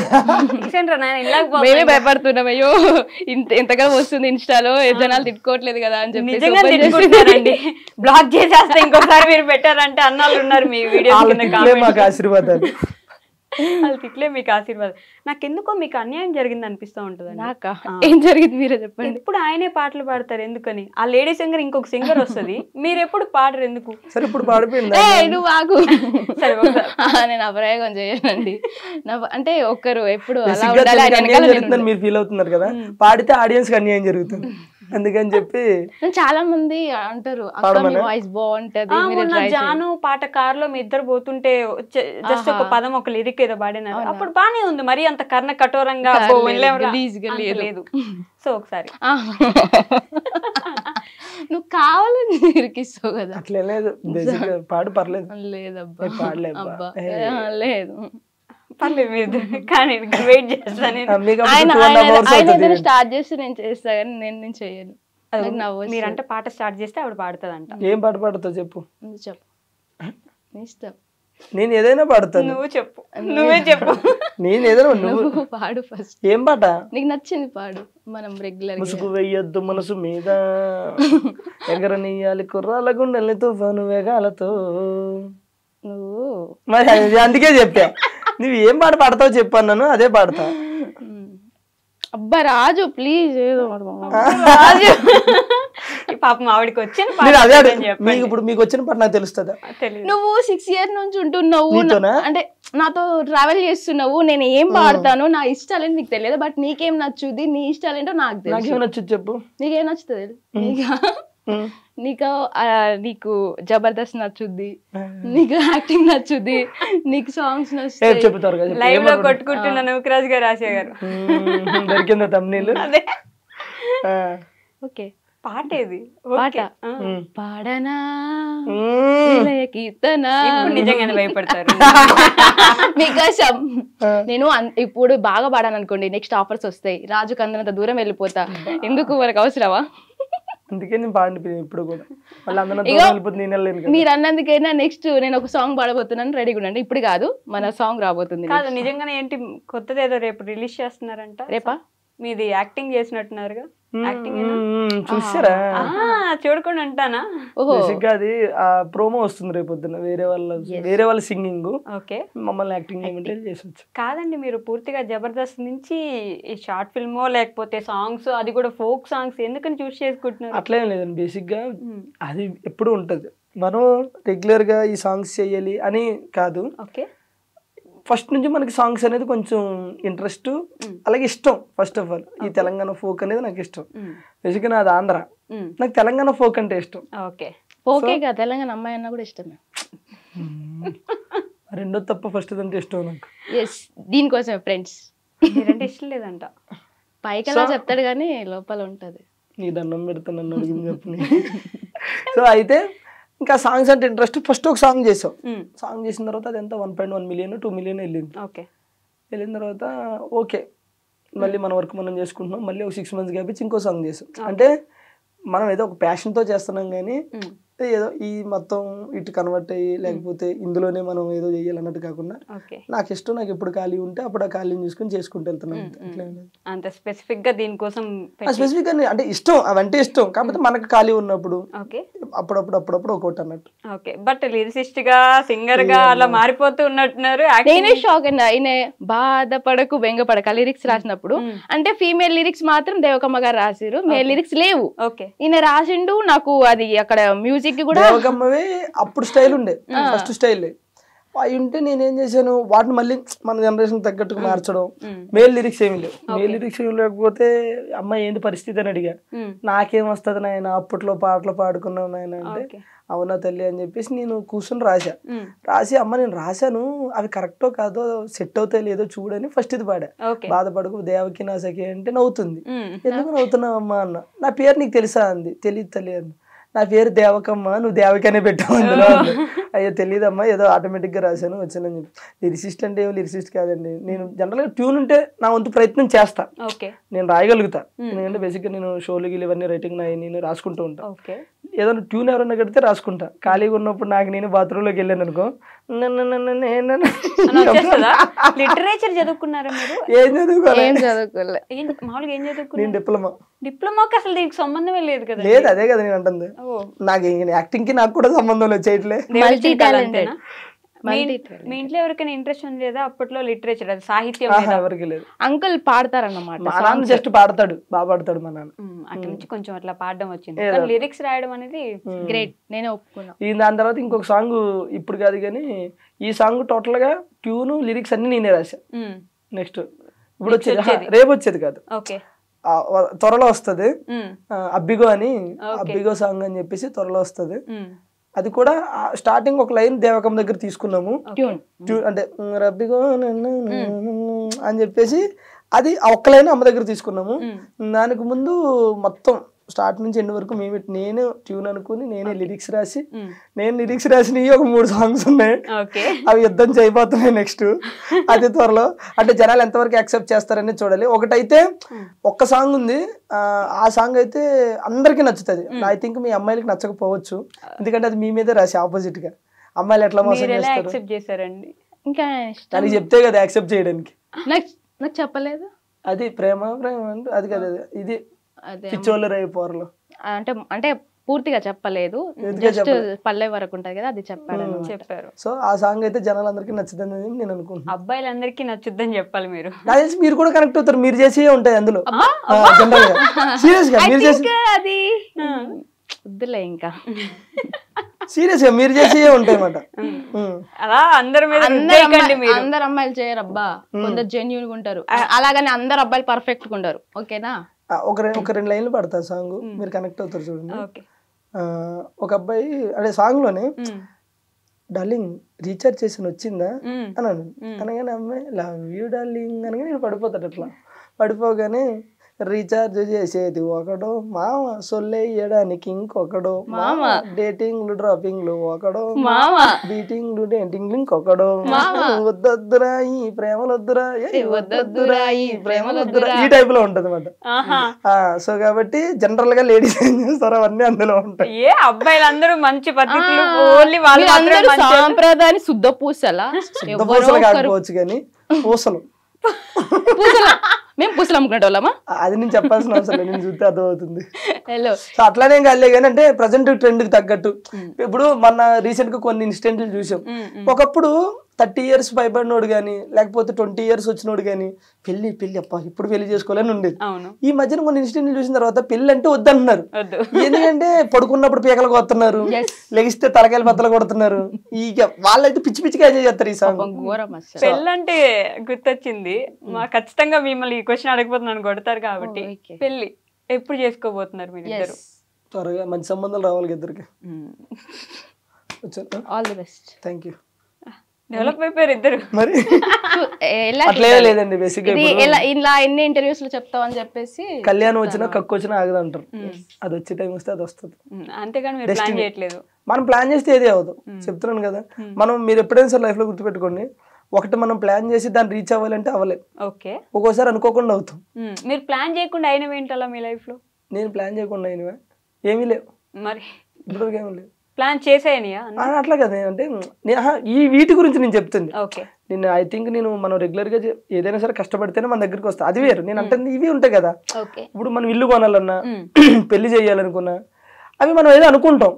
Speaker 4: మేమే భయపడుతున్నాం, అయ్యో ఎంతగా వస్తుంది ఇన్స్టాలో జనాలు తిట్టుకోవట్లేదు కదా అని చెప్పి
Speaker 2: బ్లాక్ చేసేస్తే ఇంకోసారి మీరు పెట్టారంటే అన్నాళ్ళు ఉన్నారు మీ వీడియో.
Speaker 3: మాకు ఆశీర్వాదాలు.
Speaker 2: వాళ్ళు తిట్లే మీకు ఆశీర్వాదం. నాకెందుకో మీకు అన్యాయం జరిగింది అనిపిస్తూ ఉంటుంది.
Speaker 4: నాకా ఏం జరిగింది మీరే చెప్పండి.
Speaker 2: ఇప్పుడు ఆయనే పాటలు పాడతారు ఎందుకని, ఆ లేడీ సింగర్ ఇంకొక సింగర్ వస్తుంది, మీరు ఎప్పుడు పాడరు ఎందుకు?
Speaker 3: సరే ఇప్పుడు పాడిపోయింది
Speaker 4: నువ్వు ఆగు. నేను అప్రయోగం చేయనండి. అంటే ఒక్కరు ఎప్పుడు
Speaker 3: మీరు ఫీల్ అవుతున్నారు కదా, పాడితే ఆడియన్స్ కి అన్యాయం జరుగుతుంది అందుకని చెప్పి
Speaker 4: చాలా మంది అంటారు వాయిస్ బాగుంటది.
Speaker 2: జాను పాట కార్ లో మీ ఇద్దరు పోతుంటే జస్ట్ ఒక పదం ఒక లిరిక్ ఏదో పాడినారు, అప్పుడు బానే ఉంది. మరి అంత కర్ణ కఠోరంగా లేదు. సో ఒకసారి
Speaker 4: నువ్వు కావాలని ఇరికిస్తావు కదా,
Speaker 3: అట్లే లేదు. పాడు పర్లేదు.
Speaker 4: లేదబ్బా
Speaker 3: పాడలేబ్బా
Speaker 4: లేదు
Speaker 2: పర్లేదు మీరు కానీ వెయిట్ చేస్తాను.
Speaker 4: ఆయన స్టార్ట్ చేస్తే నేను చేస్తా కానీ నేను చేయను.
Speaker 2: మీరంటే పాట స్టార్ట్ చేస్తే ఆవిడ పాడుతుందంట.
Speaker 3: ఏం పాట పాడుతావు చెప్పు.
Speaker 4: చెప్పు ఇష్టం.
Speaker 3: నేను ఏదైనా పాడతాను.
Speaker 2: నువ్వు చెప్పు, నువ్వే చెప్పు.
Speaker 3: నేను ఏదైనా
Speaker 4: నువ్వు పాడు ఫస్ట్.
Speaker 3: ఏం పాట?
Speaker 4: నీకు నచ్చింది పాడు. మనం రెగ్యులర్
Speaker 3: ముసుగు వెయ్యొద్దు మనసు మీద, ఎగరనీయాలి కుర్రాల గుండెల్ని తుఫాను వేగాలతో.
Speaker 4: నువ్వు
Speaker 3: మరి అందుకే చెప్పా, నువ్వు ఏం పాట పాడతావు చెప్పాను, నన్ను అదే పాడతా.
Speaker 4: అబ్బా రాజు ప్లీజ్ ఏదో
Speaker 2: రాజు పాపం ఆవిడకి వచ్చిన
Speaker 3: ఇప్పుడు మీకు వచ్చిన పాట నాకు తెలుస్తుందా?
Speaker 4: నువ్వు 6 years నుంచి ఉంటున్నావు
Speaker 3: నీతోనా?
Speaker 4: అంటే నాతో ట్రావెల్ చేస్తున్నావు, నేను ఏం పాడతాను నా ఇష్టాలేంటి నీకు తెలియదు, బట్ నీకేం నచ్చుది, నీ ఇష్టాలేంటో నాకు తెలుసు.
Speaker 3: నాకేం నచ్చుది చెప్పు.
Speaker 4: నీకేం నచ్చుతుంది? నీకు జబర్దస్త్ నచ్చుద్ది, నీకు యాక్టింగ్ నచ్చుద్ది, నీకు సాంగ్స్ నచ్చుతాయి.
Speaker 3: చెప్తారు
Speaker 2: లైవ్ లో కొట్టుకుంటున్నా నూకరాజ్ గారు రాశా గారు.
Speaker 3: దొరికిందా తమ్నీళ్ళు?
Speaker 2: ఓకే పాట ఏది?
Speaker 4: పాట పాడనా కీర్తన.
Speaker 2: నిజంగానే భయపడతారు
Speaker 4: మీకోసం నేను ఇప్పుడు బాగా పాడాను అనుకోండి, నెక్స్ట్ ఆఫర్స్ వస్తాయి, రాజుకు అందనంత దూరం వెళ్ళిపోతా, ఎందుకు మనకు అవసరమా?
Speaker 3: అందుకే నేను పాడి ఇప్పుడు కూడా మీరు
Speaker 4: అన్నందుకైనా నెక్స్ట్ నేను ఒక సాంగ్ పాడబోతున్నాను, రెడీగా ఉండండి. ఇప్పుడు కాదు, మన సాంగ్ రాబోతుంది.
Speaker 2: కాదు నిజంగానే ఏంటి కొత్తది ఏదో రేపు రిలీజ్ చేస్తున్నారంట?
Speaker 4: రేపా?
Speaker 2: మీది యాక్టింగ్ చేసినట్టున్నారుగా?
Speaker 3: చూసారా?
Speaker 2: చూడకుండా అంటానా?
Speaker 3: అది ఆ ప్రోమో వస్తుంది రేపు పొద్దున, వేరే వాళ్ళ సింగింగ్, మమ్మల్ని యాక్టింగ్ చేసొచ్చు.
Speaker 2: కాదండి, మీరు పూర్తిగా జబర్దస్త్ నుంచి ఈ షార్ట్ ఫిల్మో లేకపోతే సాంగ్స్, అది కూడా ఫోక్ సాంగ్స్ ఎందుకని చూస్ చేసుకుంటున్నారు?
Speaker 3: అట్లేం లేదండి, బేసిక్ గా అది ఎప్పుడు ఉంటది, మనం రెగ్యులర్ గా ఈ సాంగ్స్ చెయ్యాలి అని కాదు. ఫస్ట్ నుంచి మనకి సాంగ్స్ అనేది కొంచెం ఇంట్రెస్ట్, అలాగే ఇష్టం. ఫస్ట్ ఆఫ్ ఆల్ ఈ తెలంగాణ ఫోక్ అనేది నాకు ఇష్టం. బేసిక్గా నాది ఆంధ్ర, నాకు తెలంగాణ ఫోక్ అంటే ఇష్టం.
Speaker 4: ఓకేగా తెలంగాణ అమ్మాయి అన్న కూడా ఇష్టమే.
Speaker 3: రెండో తప్ప ఫస్ట్ అంటే ఇష్టం నాకు.
Speaker 4: దీనికోసమే ఫ్రెండ్స్.
Speaker 2: మీరంటే ఇష్టం లేదంట,
Speaker 4: పైకలా చెప్తాడు కానీ లోపల ఉంటది.
Speaker 3: నీ దండం పెడతాను నన్ను అడిగింది చెప్పు. సో అయితే ఇంకా సాంగ్స్ అంటే ఇంట్రెస్ట్. ఫస్ట్ ఒక సాంగ్ చేసాం, సాంగ్ చేసిన తర్వాత అది ఎంత 1.1 million 2 million వెళ్ళింది. వెళ్ళిన తర్వాత ఓకే, మళ్ళీ మన వర్క్ మనం చేసుకుంటున్నాం. మళ్ళీ ఒక 6 months గ్యాప్ ఇచ్చి ఇంకో సాంగ్ చేసాం. అంటే మనం ఏదో ఒక ప్యాషన్తో చేస్తున్నాం, కానీ ఏదో ఈ మొత్తం ఇటు కన్వర్ట్ అయ్యి లేకపోతే ఇందులోనే మనం ఏదో చేయాలన్నట్టు కాకుండా నాకు ఇష్టం, నాకు ఎప్పుడు ఖాళీ ఉంటే అప్పుడు ఆ ఖాళీని చూసుకుని చేసుకుంటూ వెళ్తున్నాం.
Speaker 2: అంత స్పెసిఫిక్ గా దీనికోసం
Speaker 3: స్పెసిఫిక్ గా అంటే ఇష్టం, అవంటే ఇష్టం, కాకపోతే మనకు ఖాళీ ఉన్నప్పుడు అప్పుడప్పుడు ఒకటి అన్నట్టు.
Speaker 2: బట్ లిరిసిస్ట్ గా సింగర్ గా అలా మారిపోతూ ఉన్నట్టున్నారు.
Speaker 4: నేనే షాక్ అయినా, ఈయన బాధపడకు బెంగపడక లిరిక్స్ రాసినప్పుడు, అంటే ఫీమేల్ లిరిక్స్ మాత్రం దేవకమ్మ గారు రాసిరు, మేల్ లిరిక్స్ లేవు. ఈయన రాసిండు, నాకు అది అక్కడ మ్యూజిక్
Speaker 3: దేవకమ్మవే అప్పుడు స్టైల్ ఉండే, ఫస్ట్ స్టైల్ అవి ఉంటే నేనేం చేశాను, వాటిని మళ్ళీ మన జనరేషన్ తగ్గట్టుకు మార్చడం. మేల్ లిరిక్స్ ఏమి లేవు, మేల్ లిరిక్స్ ఏమి లేకపోతే అమ్మాయి ఏంది పరిస్థితి అని అడిగా. నాకేం వస్తుంది నాయన, అప్పట్లో పాటలు పాడుకున్నావు నాయన అంటే, అవునా తల్లి అని చెప్పేసి నేను కూర్చొని రాసి అమ్మ నేను రాశాను, అవి కరెక్టో కాదో సెట్ అవుతాయి లేదో చూడని ఫస్ట్ ఇది పాడా. బాధపడకు దేవకి నా సఖి అంటే నవ్వుతుంది. ఎందుకు నవ్వుతున్నావు అమ్మా అన్న. నా పేరు నీకు తెలుసా అంది. తెలియదు తల్లి అంది. నా పేరు దేవకమ్మ, నువ్వు దేవకనే పెట్టావు అందులో. అయ్యో తెలియదమ్మా, ఏదో ఆటోమేటిక్గా రాశాను వచ్చానని చెప్పి. లిరిసిస్ట్ అంటే ఏమో లిరిసిస్ట్ కాదండి, నేను జనరల్గా ట్యూన్ ఉంటే నా వంతు ప్రయత్నం చేస్తా, నేను రాయగలుగుతా. ఎందుకంటే బేసిక్గా నేను షోలు గిలు ఇవన్నీ రైటింగ్ నేను రాసుకుంటూ ఉంటా. ఏదైనా ట్యూన్ ఎవరైనా కడితే రాసుకుంటా. ఖాళీగా ఉన్నప్పుడు నాకు నేను బాత్రూంలోకి వెళ్ళాను అనుకో,
Speaker 2: లిటరేచర్ చదువుకున్నారా మీరు?
Speaker 3: ఏం
Speaker 2: చదువుకోలే. మామూలుగా ఏం చదువుకున్నారు?
Speaker 3: నేను డిప్లొమా.
Speaker 2: డిప్లొమాకి అసలు దీనికి సంబంధమే లేదు కదా?
Speaker 3: లేదు, అదే కదా నేను అంటుంది. నాకు యాక్టింగ్ కి నాకు కూడా సంబంధం లేదు, చేయట్లే.
Speaker 2: మీ ఇంట్లో ఎవరికైనా ఇంట్రెస్ట్ ఉంది లేదా అప్పట్లో లిటరేచర్, అది సాహిత్యం?
Speaker 3: ఎవరికి లేదు.
Speaker 4: అంకుల్ పాడతారన్నమాట,
Speaker 3: మా నాన్న జస్ట్ పాడతాడు, బాగా పాడతాడు మా నాన్న.
Speaker 2: అక్కడ నుంచి కొంచెం అట్లా పాడడం వచ్చింది, లిరిక్స్ రాయడం అనేది
Speaker 4: గ్రేట్, నేనే ఒప్పుకున్నా.
Speaker 3: దాని తర్వాత ఇంకొక సాంగ్ ఇప్పుడు కాదు కానీ, ఈ సాంగ్ టోటల్ గా ట్యూన్ లిరిక్స్ అన్ని నేనే రాశా. నెక్స్ట్ ఇప్పుడు వచ్చేది, రేపు వచ్చేది కాదు, త్వరలో వస్తుంది. అబ్బిగో అని, అబ్బిగో సాంగ్ అని చెప్పేసి త్వరలో వస్తుంది. అది కూడా స్టార్టింగ్ ఒక లైన్ దేవకం దగ్గర తీసుకున్నాము, అంటే రబ్బిగో అని చెప్పేసి అది ఒక్క లైన్ అమ్మ దగ్గర తీసుకున్నాము. దానికి ముందు మొత్తం స్టార్ట్ నుంచి ఎండ్ వరకు నేను ట్యూన్ అనుకుని నేనే లిరిక్స్ రాసి, నేను లిరిక్స్ రాసినవి ఒక 3 songs ఉన్నాయి, అవి యుద్ధం చేయబోతున్నాయి నెక్స్ట్. అది త్వరలో, అంటే జనాలు ఎంతవరకు యాక్సెప్ట్ చేస్తారని చూడాలి. ఒకటైతే ఒక్క సాంగ్ ఉంది, ఆ సాంగ్ అయితే అందరికీ నచ్చుతుంది. ఐ థింక్ మీ అమ్మాయిలకి నచ్చకపోవచ్చు, ఎందుకంటే అది మీ మీదే రాసి ఆపోజిట్ గా. అమ్మాయిలు ఎట్లా మోసం
Speaker 2: మీరు ఎలా
Speaker 3: చేస్తారు
Speaker 2: యాక్సెప్ట్ చేశారండి?
Speaker 4: ఇంకా ఇష్టం
Speaker 3: దానికి చెప్తే కదా యాక్సెప్ట్ చేయడానికి.
Speaker 4: నాకు నాకు చెప్పలేదు.
Speaker 3: అది ప్రేమ అంటే అది కదా, ఇది
Speaker 4: అదే
Speaker 3: పిచ్చోళ్ళు రేపోర్లు.
Speaker 4: అంటే అంటే పూర్తిగా చెప్పలేదు, జస్ట్ పల్లె వరకు ఉంటది కదా, అది చెప్పాడు.
Speaker 2: చెప్పారు.
Speaker 3: సో ఆ సాంగ్ అయితే జనాలందరికీ నచ్చుతుంది నేను అనుకుంటున్నాను.
Speaker 2: అబ్బాయిలందరికీ నచ్చుద్దని చెప్పాలి మీరు.
Speaker 3: నాకు తెలిసి మీరు కూడా కనెక్ట్ అవుతారు, మీరు చేసే ఉంటాయి అందులో జనరల్ గా. సీరియస్ గా మీరు చేసి
Speaker 4: అది వద్దులే ఇంకా.
Speaker 3: సీరియస్ గా మీరు చేసే ఉంటాయి అన్నమాట.
Speaker 2: అలా అందరి మీద
Speaker 4: అందరు అమ్మాయిలు చేయరు అబ్బా, కొందరు జెన్యూన్ గా ఉంటారు, అలాగని అందరు అబ్బాయిలు పర్ఫెక్ట్ గా ఉంటారు. ఓకేనా,
Speaker 3: ఒక 2 లైన్లు పడతారు సాంగ్, మీరు కనెక్ట్ అవుతారు చూడండి. ఒక అబ్బాయి అదే సాంగ్ లోనే డార్లింగ్ రీఛార్జ్ చేసి వచ్చిందా అన్నాను, అనగానే అమ్మాయి లవ్ యూ డార్లింగ్ అనగా నేను పడిపోతాడు. అట్లా పడిపోగానే రీఛార్జ్ చేసేది ఒకడో మామ, సొల్లేయడానికి ఇంకొకడో మామ, డేటింగ్లు డ్రాపింగ్లు ఒకడో మామ, బీటింగ్లు డేటింగ్లు ఇంకొకడో, వద్దొద్దురా ఈ ప్రేమలొద్దురా వద్దొద్దురా ఈ ప్రేమలొద్దురా, ఈ టైప్ లో ఉంటది అన్నమాట. సో కాబట్టి జనరల్ గా లేడీస్ ఏం చేస్తారో అవన్నీ అందులో ఉంటాయి.
Speaker 2: ఏ అబ్బాయిలందరూ మంచి పద్ధతులు, ఓన్లీ వాళ్ళు
Speaker 4: సాంప్రదాయాన్ని శుద్ధ పూసలా,
Speaker 3: పూసలు కాకపోవచ్చు కానీ పూసలు
Speaker 4: మేము పూసలు అమ్ముకునే వాళ్ళమా,
Speaker 3: అది నేను చెప్పాల్సిన అవసరం లేదు, నేను చూస్తే అర్థమవుతుంది. అట్లానే కాలే కానీ అంటే ప్రజెంట్ ట్రెండ్ కి తగ్గట్టు. ఇప్పుడు మన రీసెంట్ గా కొన్ని ఇన్సిడెంట్లు చూసాం. ఒకప్పుడు 30 years భయపడినోడు గానీ, లేకపోతే 20 years వచ్చినోడు గానీ పెళ్లి అప్ప ఇప్పుడు పెళ్లి చేసుకోవాలని ఉండేది. ఈ మధ్యన కొన్ని ఇన్సిడెంట్లు చూసిన తర్వాత పెళ్లి అంటే వద్దంటున్నారు. ఎందుకంటే పడుకున్నప్పుడు పీకలు కొడుతున్నారు, లెగిస్తే తలకాయలు బద్దలు కొడుతున్నారు. ఇక వాళ్ళైతే పిచ్చి పిచ్చిగా ఎంజాయ్ చేస్తారు ఈ సాంగ్.
Speaker 2: పెళ్ళంటే గుర్తొచ్చింది, మా ఖచ్చితంగా మిమ్మల్ని ఈ క్వశ్చన్ అడగబోతున్నాను, కొడతారు కాబట్టి. పెళ్లి ఎప్పుడు చేసుకోబోతున్నారు మీరు ఇద్దరు?
Speaker 3: త్వరగా మంచి సంబంధాలు రావాలి ఇద్దరికి.
Speaker 4: All the best.
Speaker 3: Thank you.
Speaker 2: Develop అయిపోయారు ఇద్దరు
Speaker 3: మరి. లేదండి బేసిక్
Speaker 4: ఇలా ఎన్ని ఇంటర్వ్యూస్ లో చెప్తావు అని చెప్పేసి,
Speaker 3: కళ్యాణం వచ్చినా కక్కు వచ్చినా ఆగదు అంటారు. అది వచ్చే టైం వస్తే అది వస్తుంది.
Speaker 2: అంతేగాని మీరు ప్లాన్ చేయట్లేదు.
Speaker 3: మనం ప్లాన్ చేస్తే ఏది అవ్వదు, చెప్తున్నాను కదా. మనం మీరు ఎప్పుడైనా సార్ లైఫ్ లో గుర్తుపెట్టుకోండి, ఒకటి మనం ప్లాన్ చేసి దాన్ని రీచ్ అవ్వాలంటే అవ్వలేదు.
Speaker 2: ఓకే,
Speaker 3: ఒక్కోసారి అనుకోకుండా అవుతాం.
Speaker 2: మీరు ప్లాన్ చేయకుండా అయినవి ఏంటలా మీ లైఫ్ లో?
Speaker 3: నేను ప్లాన్ చేయకుండా అయినవా ఏమీ లేవు,
Speaker 2: మరి
Speaker 3: ఇప్పటివరకు ఏమీ లేవు.
Speaker 2: ప్లాన్ చేసేయనియా
Speaker 3: అట్లా కదా, అంటే ఈ వీటి గురించి నేను చెప్తుంది.
Speaker 2: ఓకే,
Speaker 3: నేను ఐ థింక్ నేను మనం రెగ్యులర్ గా ఏదైనా సరే కష్టపడితేనే మన దగ్గరికి వస్తా, అది వేరు. నేను అంటే ఇవి ఉంటాయి కదా, ఇప్పుడు మనం ఇల్లు కొనాలన్నా పెళ్లి చేయాలనుకున్నా అవి మనం ఏదో అనుకుంటాం,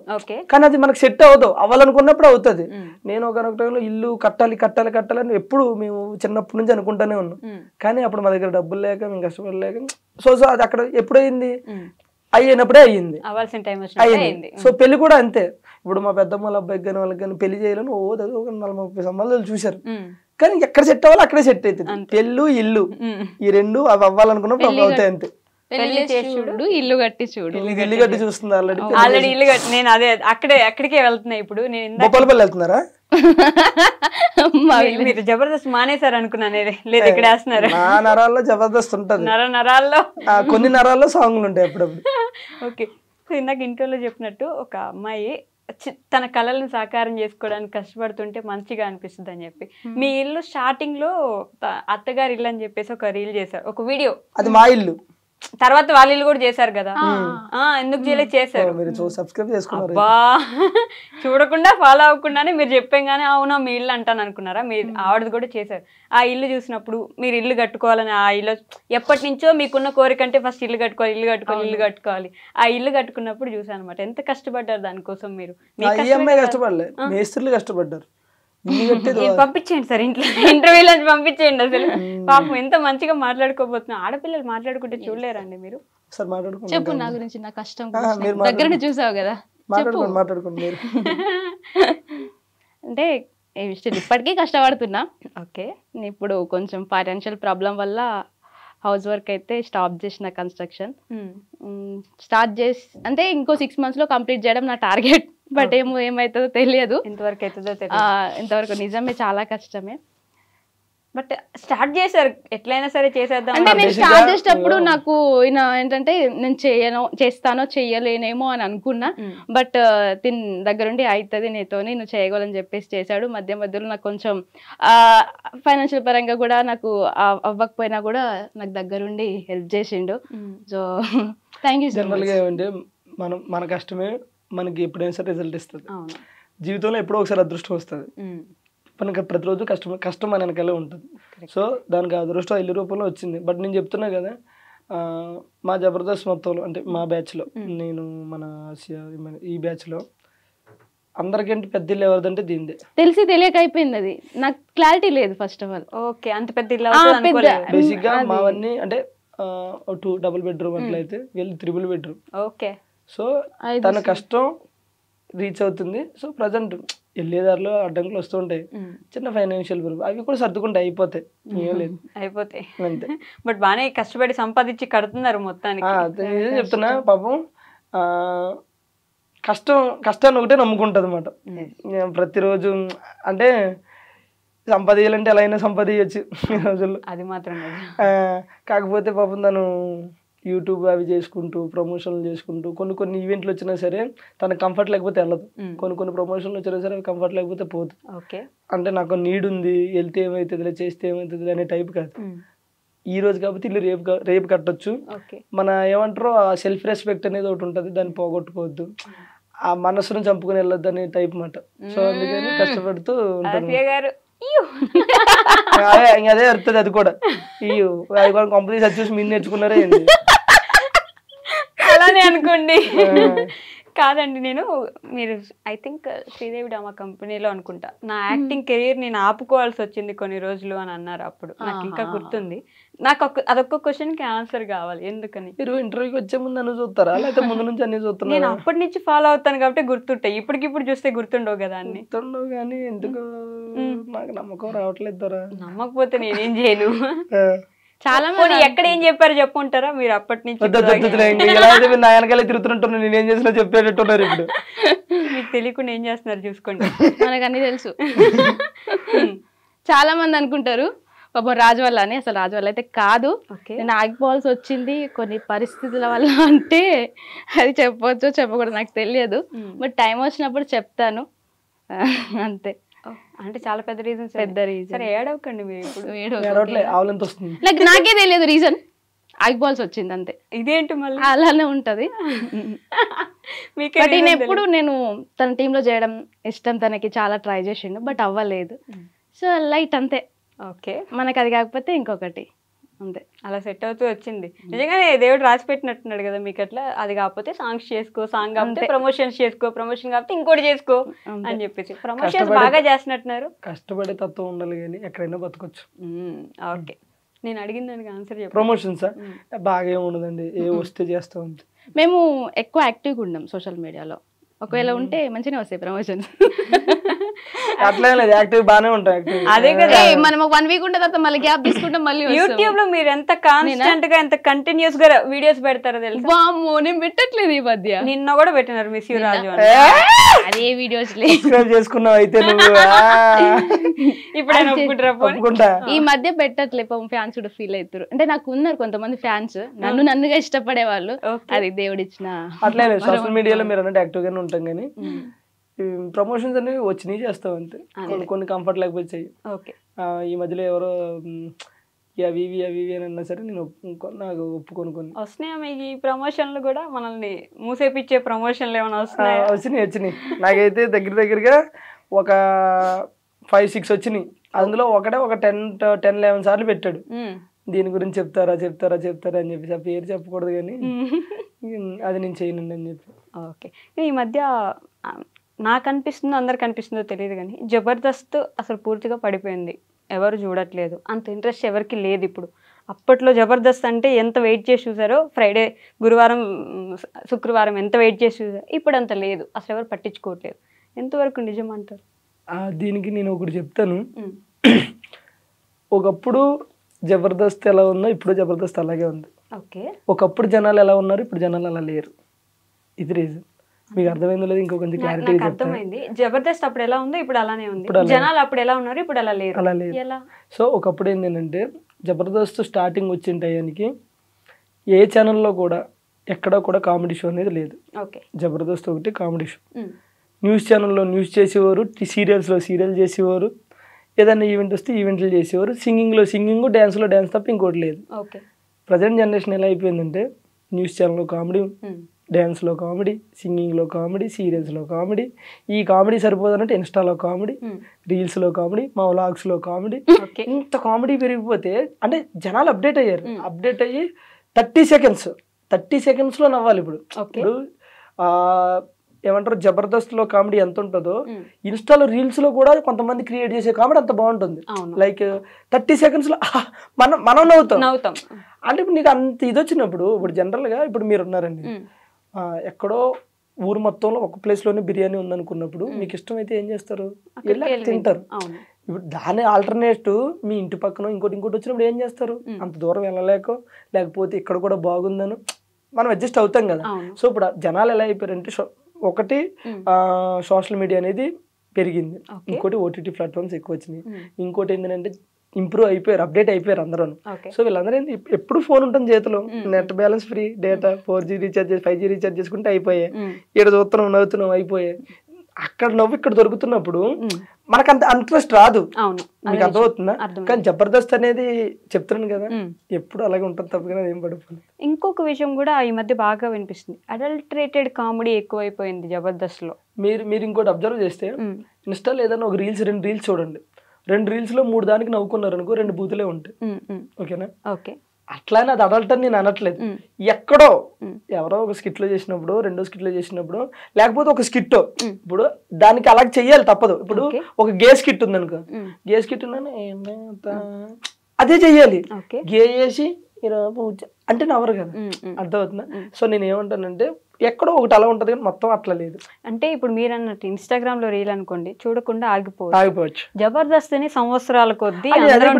Speaker 3: కానీ అది మనకు సెట్ అవ్వదు. అవ్వాలనుకున్నప్పుడు అవుతుంది. నేను ఒక టైంలో ఇల్లు కట్టాలని ఎప్పుడు మేము చిన్నప్పటి నుంచి అనుకుంటానే ఉన్నాం, కానీ అప్పుడు మా దగ్గర డబ్బులు లేక మేము కష్టపడలేక సో అది అక్కడ ఎప్పుడైంది అయినప్పుడే అయ్యింది. సో పెళ్లి కూడా అంతే. ఇప్పుడు మా పెద్దమ్మ అబ్బాయికి కానీ వాళ్ళకి కానీ పెళ్లి చేయాలని ఒక 40-30 సంబంధాలు చూశారు, కానీ ఎక్కడ సెట్ అవ్వాలి అక్కడే సెట్ అవుతుంది. పెళ్ళు ఇల్లు ఈ రెండు అవి అవ్వాలనుకున్నప్పుడు అవి అవుతాయి అంతే.
Speaker 4: ఇల్లు కట్టి
Speaker 3: చూస్తుంది
Speaker 2: ఆల్రెడీ ఇల్లు కట్టి. నేను అదే అక్కడికే వెళ్తున్నా ఇప్పుడు. నేను
Speaker 3: బొప్పలపల్లి వెళ్తున్నారా?
Speaker 2: మీరు జబర్దస్త్ మానేశారు అనుకున్నాను, లేదు ఇక్కడ వేస్తున్నారు.
Speaker 3: నా నరాల్లో జబర్దస్త్ ఉంటది,
Speaker 2: నరాల్లో
Speaker 3: కొన్ని నరాల్లో సాంగ్లు ఉంటాయి అప్పుడప్పుడు.
Speaker 2: ఓకే, సో ఇందాక ఇంటర్వ్యూలో చెప్పినట్టు ఒక అమ్మాయి తన కళలను సాకారం చేసుకోవడానికి కష్టపడుతుంటే మంచిగా అనిపిస్తుంది అని చెప్పి, మీ ఇల్లు స్టార్టింగ్ లో అత్తగారి ఇల్లు అని చెప్పేసి ఒక రీల్ చేశారు, ఒక వీడియో.
Speaker 3: అది మా ఇల్లు.
Speaker 2: తర్వాత వాళ్ళ ఇల్లు కూడా చేశారు కదా, ఎందుకు చేయలేదు? చేశారు. చూడకుండా ఫాలో అవ్వకుండానే మీరు చెప్పాగానే అవునా మీ ఇల్లు అంటాను అనుకున్నారా? మీరు ఆవిడది కూడా చేశారు. ఆ ఇల్లు చూసినప్పుడు మీరు ఇల్లు కట్టుకోవాలని, ఆ ఇల్లు ఎప్పటి నుంచో మీకున్న కోరిక అంటే ఫస్ట్ ఇల్లు కట్టుకోవాలి. ఆ ఇల్లు కట్టుకున్నప్పుడు చూసాను అనమాట, ఎంత కష్టపడ్డారు దానికోసం. మీరు
Speaker 3: కష్టపడలే, మేస్త్రీలు కష్టపడ్డారు.
Speaker 2: పంపించేయండి సార్ ఇంట్లో, ఇంటర్వ్యూలో పంపించేయండి. అసలు పాపం ఎంత మంచిగా మాట్లాడుకోబోతున్నా. ఆడపిల్లలు మాట్లాడుకుంటే చూడలేరండి మీరు?
Speaker 4: చెప్పు నా గురించి, నా కష్టం దగ్గర చూసావు కదా, అంటే ఇప్పటికీ కష్టపడుతున్నా. ఓకే, ఇప్పుడు కొంచెం ఫైనాన్షియల్ ప్రాబ్లం వల్ల హౌస్ వర్క్ అయితే స్టాప్ చేసిన, కన్స్ట్రక్షన్ స్టార్ట్ చేసి అంటే ఇంకో 6 months లో కంప్లీట్ చేయడం నా టార్గెట్. బట్ ఏమవుతుందో తెలియదు, ఇంతవరకు నిజమే చాలా కష్టమే.
Speaker 2: బట్ స్టార్ట్ చేశారు, ఎట్లయినా సరే చేసేద్దాం
Speaker 4: అంటే. నేను స్టార్ట్ చేసేటప్పుడు నాకు ఏంటంటే నేను చేస్తానో చెయ్యలేనేమో అని అనుకున్నా, బట్ తిని దగ్గరుండి అవుతుంది నీతో, నువ్వు చేయగలని చెప్పేసి చేశాడు. మధ్యలో నాకు కొంచెం ఫైనాన్షియల్ పరంగా కూడా నాకు అవ్వకపోయినా కూడా నాకు దగ్గరుండి హెల్ప్ చేసిండు. So thank you.
Speaker 3: జనరల్గా ఏమంటే మన కష్టమే మనకి ఎప్పుడైనా సరే రిజల్ట్ ఇస్తుంది. జీవితంలో ఎప్పుడో ఒకసారి అదృష్టం వస్తుంది. మనకి ప్రతిరోజు కష్టం మన వెనకాలే ఉంటుంది. సో దానికి అదృష్టం ఇల్లు రూపంలో వచ్చింది. బట్ నేను చెప్తున్నా కదా, మా జబర్దస్త్ మొత్తంలో అంటే మా బ్యాచ్లో, నేను మన ఈ బ్యాచ్లో అందరికంటే పెద్ద ఇల్లు ఎవరిదంటే దీనిదే.
Speaker 4: తెలిసి తెలియక అయిపోయింది అది, నాకు క్లారిటీ లేదు ఫస్ట్ ఆఫ్ ఆల్.
Speaker 2: ఓకే, అంత పెద్ద ఇల్లు
Speaker 3: బేసిక్ గా మావన్నీ అంటే 2 డబుల్ బెడ్రూమ్ అట్లా అయితే వీళ్ళు 3 బెడ్రూమ్.
Speaker 2: ఓకే,
Speaker 3: సో తన కష్టం రీచ్ అవుతుంది. సో ప్రజెంట్ వెళ్ళేదారిలో అడ్డంకులు వస్తూ ఉంటాయి, చిన్న ఫైనాన్షియల్ ప్రాబ్లం, అవి కూడా సర్దుకుంటే అయిపోతాయి, ఏం లేదు
Speaker 2: అయిపోతాయి
Speaker 3: అంతే.
Speaker 2: బట్ బాగానే కష్టపడి సంపాదించి కడుతున్నారు మొత్తానికి.
Speaker 3: చెప్తున్నా పాపం కష్టాన్ని ఒకటే నమ్ముకుంటుంది అన్నమాట ప్రతిరోజు. అంటే సంపాదించాలంటే ఎలా అయినా సంపాదించచ్చు ఈ రోజుల్లో,
Speaker 2: అది మాత్రం.
Speaker 3: కాకపోతే పాపం తను యూట్యూబ్ అవి చేసుకుంటూ ప్రమోషన్లు చేసుకుంటూ కొన్ని ఈవెంట్లు వచ్చినా సరే తనకు కంఫర్ట్ లేకపోతే వెళ్ళదు, కొన్ని ప్రమోషన్లు వచ్చినా సరే అవి కంఫర్ట్ లేకపోతే పోతుంది.
Speaker 2: ఓకే,
Speaker 3: అంటే నాకు నీడ్ ఉంది, వెళ్తే ఏమవుతుంది, చేస్తే ఏమవుతుంది అనే టైప్ కాదు. ఈ రోజు కాబట్టి ఇల్లు రేపు కట్టొచ్చు. మన ఏమంటారో ఆ సెల్ఫ్ రెస్పెక్ట్ అనేది ఒకటి ఉంటుంది, దాన్ని పోగొట్టుకోవద్దు, ఆ మనసును చంపుకొని వెళ్ళొద్దు అనే టైప్ మాట. సో అందుకని కష్టపడుతూ ఉంటాను. అదే వస్తుంది అది కూడా. అది కూడా కంపెనీ సర్చ్ మీరు నేర్చుకున్నారే ఏంటి
Speaker 2: అలానే అనుకోండి. కాదండి, మీరు ఐ థింక్ శ్రీదేవి డ్రామా కంపెనీలో అనుకుంటా నా యాక్టింగ్ కెరీర్ నేను ఆపుకోవాల్సి వచ్చింది కొన్ని రోజులు అని అన్నారు అప్పుడు, నాకు ఇంకా గుర్తుంది. నాకు అదొక్క క్వశ్చన్ కి ఆన్సర్ కావాలి, ఎందుకని?
Speaker 3: మీరు ఇంటర్వ్యూకి వచ్చే ముందు అన్ని చూస్తారా లేకపోతే ముందు నుంచి అన్ని చూస్తున్నా?
Speaker 2: నేను అప్పటి నుంచి ఫాలో అవుతాను కాబట్టి గుర్తుంటాయి, ఇప్పటికిప్పుడు చూస్తే గుర్తుండవు కదా అన్ని.
Speaker 3: గుర్తుండవు కానీ ఎందుకు నాకు నమ్మకం రావట్లేదు.
Speaker 2: నమ్మకపోతే నేనేం చేయను.
Speaker 4: చాలా
Speaker 2: మంది ఎక్కడ ఏం చెప్పారు చెప్పుంటారా మీరు అప్పటి నుంచి?
Speaker 3: నా వెనకాలే తిరుగుతుంటున్నా, నేనేం చేసినా చెప్పేటట్టున్నారు. ఇప్పుడు
Speaker 2: మీకు తెలియకుండా ఏం చేస్తున్నారు చూసుకోండి,
Speaker 4: మనకు అన్ని తెలుసు. చాలా మంది అనుకుంటారు పాపం రాజు వల్ల అని, అసలు రాజు వల్ల అయితే కాదు. నేను ఆగిపోవాల్సి వచ్చింది కొన్ని పరిస్థితుల వల్ల, అంటే అది చెప్పవచ్చు చెప్పకూడదు నాకు తెలియదు, బట్ టైం వచ్చినప్పుడు చెప్తాను అంతే.
Speaker 2: అంటే చాలా పెద్ద రీజన్.
Speaker 4: పెద్ద రీజన్.
Speaker 2: సరే ఏడవకండి మీరు ఇప్పుడు.
Speaker 4: నాకే తెలియదు రీజన్, ఆగిపోవాల్సి వచ్చింది అంతే.
Speaker 2: ఇదేంటి మళ్ళీ
Speaker 4: అలానే ఉంటది. బట్ ఈయన ఎప్పుడు నేను తన టీంలో చేయడం ఇష్టం, తనకి చాలా ట్రై చేసిండు బట్ అవ్వలేదు. సో లైట్ అంతే.
Speaker 2: ఓకే,
Speaker 4: మనకి అది కాకపోతే ఇంకొకటి అంతే,
Speaker 2: అలా సెట్ అవుతూ వచ్చింది. నిజంగానే దేవుడు రాసి పెట్టినట్టున్నాడు కదా మీకు అట్లా. అది కాకపోతే సాంగ్స్ చేసుకో, సాంగ్ కాకపోతే ప్రమోషన్స్ చేసుకో, ప్రమోషన్ కాకపోతే ఇంకోటి చేసుకో అని చెప్పేసి ప్రమోషన్స్ బాగా చేస్తున్నట్టున్నారు.
Speaker 3: కష్టపడే తత్వం ఉండాలి కానీ ఎక్కడైనా బతకొచ్చు.
Speaker 2: ఓకే, నేను అడిగిన దానికి ఆన్సర్ చెప్పు.
Speaker 3: ప్రమోషన్స్ బాగా ఏమి ఉండదండి, ఏ వస్తే చేస్తాం అంతే.
Speaker 4: మేము ఎక్కువ యాక్టివ్గా ఉన్నాం సోషల్ మీడియాలో, ఒకవేళ ఉంటే మంచిగా వస్తాయి ప్రమోషన్స్.
Speaker 3: అట్లా లేదు, యాక్టివ్ బాగానే ఉంటాయి.
Speaker 2: అదే కదా,
Speaker 4: మనం 1 వీక్ ఉంటే తర్వాత మళ్ళీ గ్యాప్ తీసుకుంటాం. మళ్ళీ
Speaker 2: యూట్యూబ్ లో మీరు ఎంత కాన్స్టెంట్ గా ఎంత కంటిన్యూస్ గా వీడియోస్ పెడతారో తెలుసా?
Speaker 4: వామ్మో, నేను పెట్టట్లేదు ఈ మధ్య.
Speaker 2: నిన్న కూడా పెట్టినారు మిస్ యూ రాజు.
Speaker 4: అదే వీడియోస్
Speaker 3: చేసుకున్నావు అయితే నువ్వు.
Speaker 2: ఇప్పుడు
Speaker 4: ఈ మధ్య పెట్టట్లేదు, ఫ్యాన్స్ కూడా ఫీల్ అవుతారు. అంటే నాకు ఉన్నారు కొంతమంది ఫ్యాన్స్, నన్నుగా ఇష్టపడే వాళ్ళు. అది దేవుడిచ్చిన.
Speaker 3: అట్లే సోషల్ మీడియాలో మీరు అన్నట్టు యాక్టివ్ గానే ఉంటాం కానీ ప్రమోషన్స్ అనేవి వచ్చినాయి చేస్తాం అంతే. కొన్ని కంఫర్ట్ లేకపోతే చెయ్యి. ఈ మధ్యలో ఎవరో అవి ఇవి అని అన్నా సరే నేను నాకు ఒప్పుకొని కొన్ని
Speaker 2: వస్తున్నాయా మీకు ఈ ప్రమోషన్లు కూడా? మనల్ని మూసేపిచ్చే ప్రమోషన్లు ఏమైనా వస్తున్నాయా?
Speaker 3: వచ్చినాయి. నాకైతే దగ్గరగా ఒక 5-6 వచ్చినాయి. అందులో ఒక 10-11 సార్లు పెట్టాడు, దీని గురించి చెప్తారా అని చెప్పేసి. ఆ పేరు చెప్పకూడదు కానీ అది నేను చేయనండి అని చెప్పి.
Speaker 2: ఓకే, ఈ మధ్య నాకు అనిపిస్తుందో అందరికి అనిపిస్తుందో తెలియదు కానీ జబర్దస్త్ అసలు పూర్తిగా పడిపోయింది, ఎవరు చూడట్లేదు, అంత ఇంట్రెస్ట్ ఎవరికి లేదు ఇప్పుడు. అప్పట్లో జబర్దస్త్ అంటే ఎంత వెయిట్ చేసి చూసారో, ఫ్రైడే, గురువారం, శుక్రవారం ఎంత వెయిట్ చేసి చూసారో, ఇప్పుడు అంత లేదు, అసలు ఎవరు పట్టించుకోవట్లేదు. ఎంతవరకు నిజం అంటారు?
Speaker 3: దీనికి నేను ఒకటి చెప్తాను. ఒకప్పుడు జబర్దస్త్ ఎలా ఉందో ఇప్పుడు జబర్దస్త్ అలాగే ఉంది.
Speaker 2: ఓకే,
Speaker 3: ఒకప్పుడు జనాలు ఎలా ఉన్నారు, ఇప్పుడు జనాలు అలా లేరు. ఇది రీజన్. మీకు అర్థమైందో లేదు, ఇంకో కొంచెం క్లారిటీ
Speaker 2: అర్థమైంది. జబర్దస్త్ అప్పుడు ఎలా ఉందో ఇప్పుడు అలానే ఉంది, జనాలు అప్పుడు ఎలా ఉన్నారు ఇప్పుడు అలా లేరు.
Speaker 3: సో ఒకప్పుడు ఏంటంటే జబర్దస్త్ స్టార్టింగ్ వచ్చిన టయానికి ఏ ఛానల్లో కూడా ఎక్కడా కూడా కామెడీ షో అనేది లేదు. జబర్దస్త్ ఒకటి కామెడీ షో. న్యూస్ ఛానల్లో న్యూస్ చేసేవారు, సీరియల్స్లో సీరియల్ చేసేవారు, ఏదైనా ఈవెంట్ వస్తే ఈవెంట్లు చేసేవారు, సింగింగ్లో సింగింగ్, డ్యాన్స్ తప్ప ఇంకోటి లేదు. ప్రజెంట్ జనరేషన్ ఎలా అయిపోయిందంటే న్యూస్ ఛానల్లో కామెడీ, డ్యాన్స్లో కామెడీ, సింగింగ్లో కామెడీ, సీరియల్స్లో కామెడీ. ఈ కామెడీ సరిపోదనంటే ఇన్స్టాలో కామెడీ, రీల్స్లో కామెడీ, మా వ్లాగ్స్లో కామెడీ. ఇంత కామెడీ పెరిగిపోతే అంటే జనాలు అప్డేట్ అయ్యారు. అప్డేట్ అయ్యి 30 సెకండ్స్లో నవ్వాలి. ఇప్పుడు ఏమంటారు, జబర్దస్త్లో కామెడీ ఎంత ఉంటుందో ఇన్స్టాలో రీల్స్లో కూడా కొంతమంది క్రియేట్ చేసే కామెడీ అంత బాగుంటుంది. లైక్ 30 సెకండ్స్లో మనం నవ్వుతాం. అంటే ఇప్పుడు నీకు అంత ఇది వచ్చినప్పుడు, ఇప్పుడు జనరల్గా ఇప్పుడు మీరు ఉన్నారండి, ఎక్కడో ఊరు మొత్తంలో ఒక ప్లేస్లోనే బిర్యానీ ఉందనుకున్నప్పుడు మీకు ఇష్టమైతే ఏం చేస్తారు, వెళ్ళి తింటారు. ఇప్పుడు దాని ఆల్టర్నేటివ్ మీ ఇంటి పక్కన ఇంకోటి వచ్చినప్పుడు ఏం చేస్తారు, అంత దూరం వెళ్ళలేకో లేకపోతే ఇక్కడ కూడా బాగుందను మనం అడ్జస్ట్ అవుతాం కదా. సో ఇప్పుడు జనాలు ఎలా అయిపోయారంటే, ఒకటి సోషల్ మీడియా అనేది పెరిగింది, ఇంకోటి ఓటీటీ ప్లాట్ఫామ్స్ ఎక్కువ వచ్చినాయి, ఇంకోటి ఏంటంటే ఇంప్రూవ్ అయిపోయారు, అప్డేట్ అయిపోయారు అందరూ. సో వీళ్ళందరూ ఏంటి, ఎప్పుడు ఫోన్ ఉంటుంది చేతిలో, net balance free, data 4G recharge 5G recharge చేసుకుంటే అయిపోయాయి, ఇక్కడ చూస్తున్నాం నవ్వుతున్నాం అయిపోయాయి. అక్కడ నవ్వు ఇక్కడ దొరుకుతున్నప్పుడు మనకు అంత ఇంట్రెస్ట్ రాదు. మీకు అర్థమవుతుందా? కానీ జబర్దస్త్ అనేది చెప్తున్నాను కదా, ఎప్పుడు అలాగే ఉంటుంది తప్ప కదా ఏం పడిపోయింది.
Speaker 2: ఇంకొక విషయం కూడా ఈ మధ్య బాగా వినిపిస్తుంది, అడల్టరేటెడ్ కామెడీ ఎక్కువైపోయింది జబర్దస్త్ లో. మీరు ఇంకోటి అబ్జర్వ్ చేస్తే, ఇన్స్టాలో ఏదైనా ఒక రీల్స్ 2 రీల్స్ చూడండి, 2 రీల్స్ లో 3 దానికి నవ్వుకున్నారు అనుకో, 2 బూతులే ఉంటాయి. ఓకేనా? ఓకే. అట్లానే అది అడల్ట్ అని నేను అనట్లేదు. ఎక్కడో ఎవరో ఒక స్కిట్ లో చేసినప్పుడు, 2వ స్కిట్ లో చేసినప్పుడు, లేకపోతే ఒక స్కిట్ ఇప్పుడు దానికి అలా చెయ్యాలి తప్పదు. ఇప్పుడు ఒక గే స్కిట్ ఉంది అనుకో, గే స్కిట్ అదే చెయ్యాలి. గే చేసి అంటే నవ్వరు కదా, అర్థమవుతుందా? సో నేను ఏమంటానంటే, ఎక్కడో ఒకటి అలా ఉంటది కానీ మొత్తం అట్లా లేదు. అంటే ఇప్పుడు మీరు అన్నట్టు ఇన్స్టాగ్రామ్ లో రీల్ అనుకోండి, చూడకుండా ఆగిపోవచ్చు. జబర్దస్త్ ని సంవత్సరాల కొద్దీ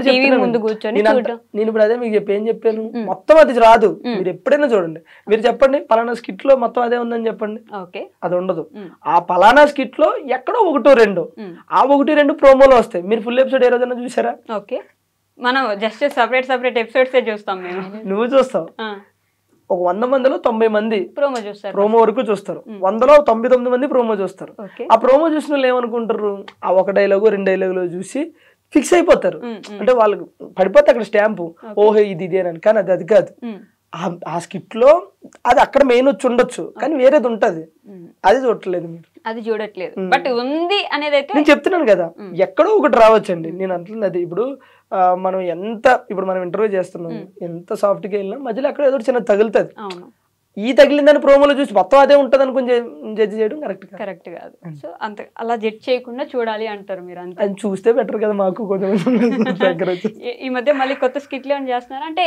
Speaker 2: టీవీ ముందు కూర్చొని
Speaker 3: నేను ఇప్పుడు అదే మీకు ఏం చెప్పాను, మొత్తం అది రాదు. మీరు ఎప్పుడైనా చూడండి, మీరు చెప్పండి పలానా స్కిట్ లో మొత్తం అదే ఉందని చెప్పండి, అది ఉండదు. ఆ పలానా స్కిట్ లో ఎక్కడో 1-2 ఆ 1-2 ప్రోమోలో వస్తాయి. మీరు ఫుల్ ఎపిసోడ్ ఏ రోజైనా చూసారా?
Speaker 2: ఓకే, మనం జస్ట్ సపరేట్ ఎపిసోడ్స్ చూస్తాం.
Speaker 3: నువ్వు చూస్తావు, ఒక 100 మందిలో 90 మంది ప్రోమో వరకు చూస్తారు, 100లో 99 మంది ప్రోమో చూస్తారు. ఆ ప్రోమో చూసిన వాళ్ళు ఏమనుకుంటారు, ఆ 1 డైలాగు 2 డైలాగులు చూసి ఫిక్స్ అయిపోతారు. అంటే వాళ్ళకి పడిపోతే అక్కడ స్టాంపు, ఓహో ఇది ఇదేనని. కానీ అది కాదు. ఆ స్కిట్ లో అది అక్కడ మెయిన్ వచ్చి ఉండొచ్చు, కానీ వేరేది ఉంటది, అది చూడట్లేదు మీరు,
Speaker 2: అది చూడట్లేదు. బట్ ఉంది అనేది అయితే
Speaker 3: నేను చెప్తున్నాను కదా, ఎక్కడో ఒకటి రావచ్చండి. నేను అంటున్నది అది. ఇప్పుడు మనం ఇప్పుడు మనం ఇంటర్వ్యూ చేస్తున్నాం, ఎంత సాఫ్ట్ గా వెళ్ళినా మధ్యలో అక్కడ ఏదో చిన్న తగులుతుంది. ఈ తగిలిందని ప్రోమోలో చూసి మొత్తం అదే ఉంటది అనుకుని జడ్జ్ చేయడం
Speaker 2: కరెక్ట్ కాదు. సో అంత అలా జడ్జ్ చేయకుండా చూడాలి అంటారు మీరు. అంతే,
Speaker 3: అది చూస్తే బెటర్ కదా మాకు కొంచెం.
Speaker 2: ఈ మధ్య మళ్ళీ కొత్త స్కిట్లు ఏమైనా చేస్తున్నారు అంటే,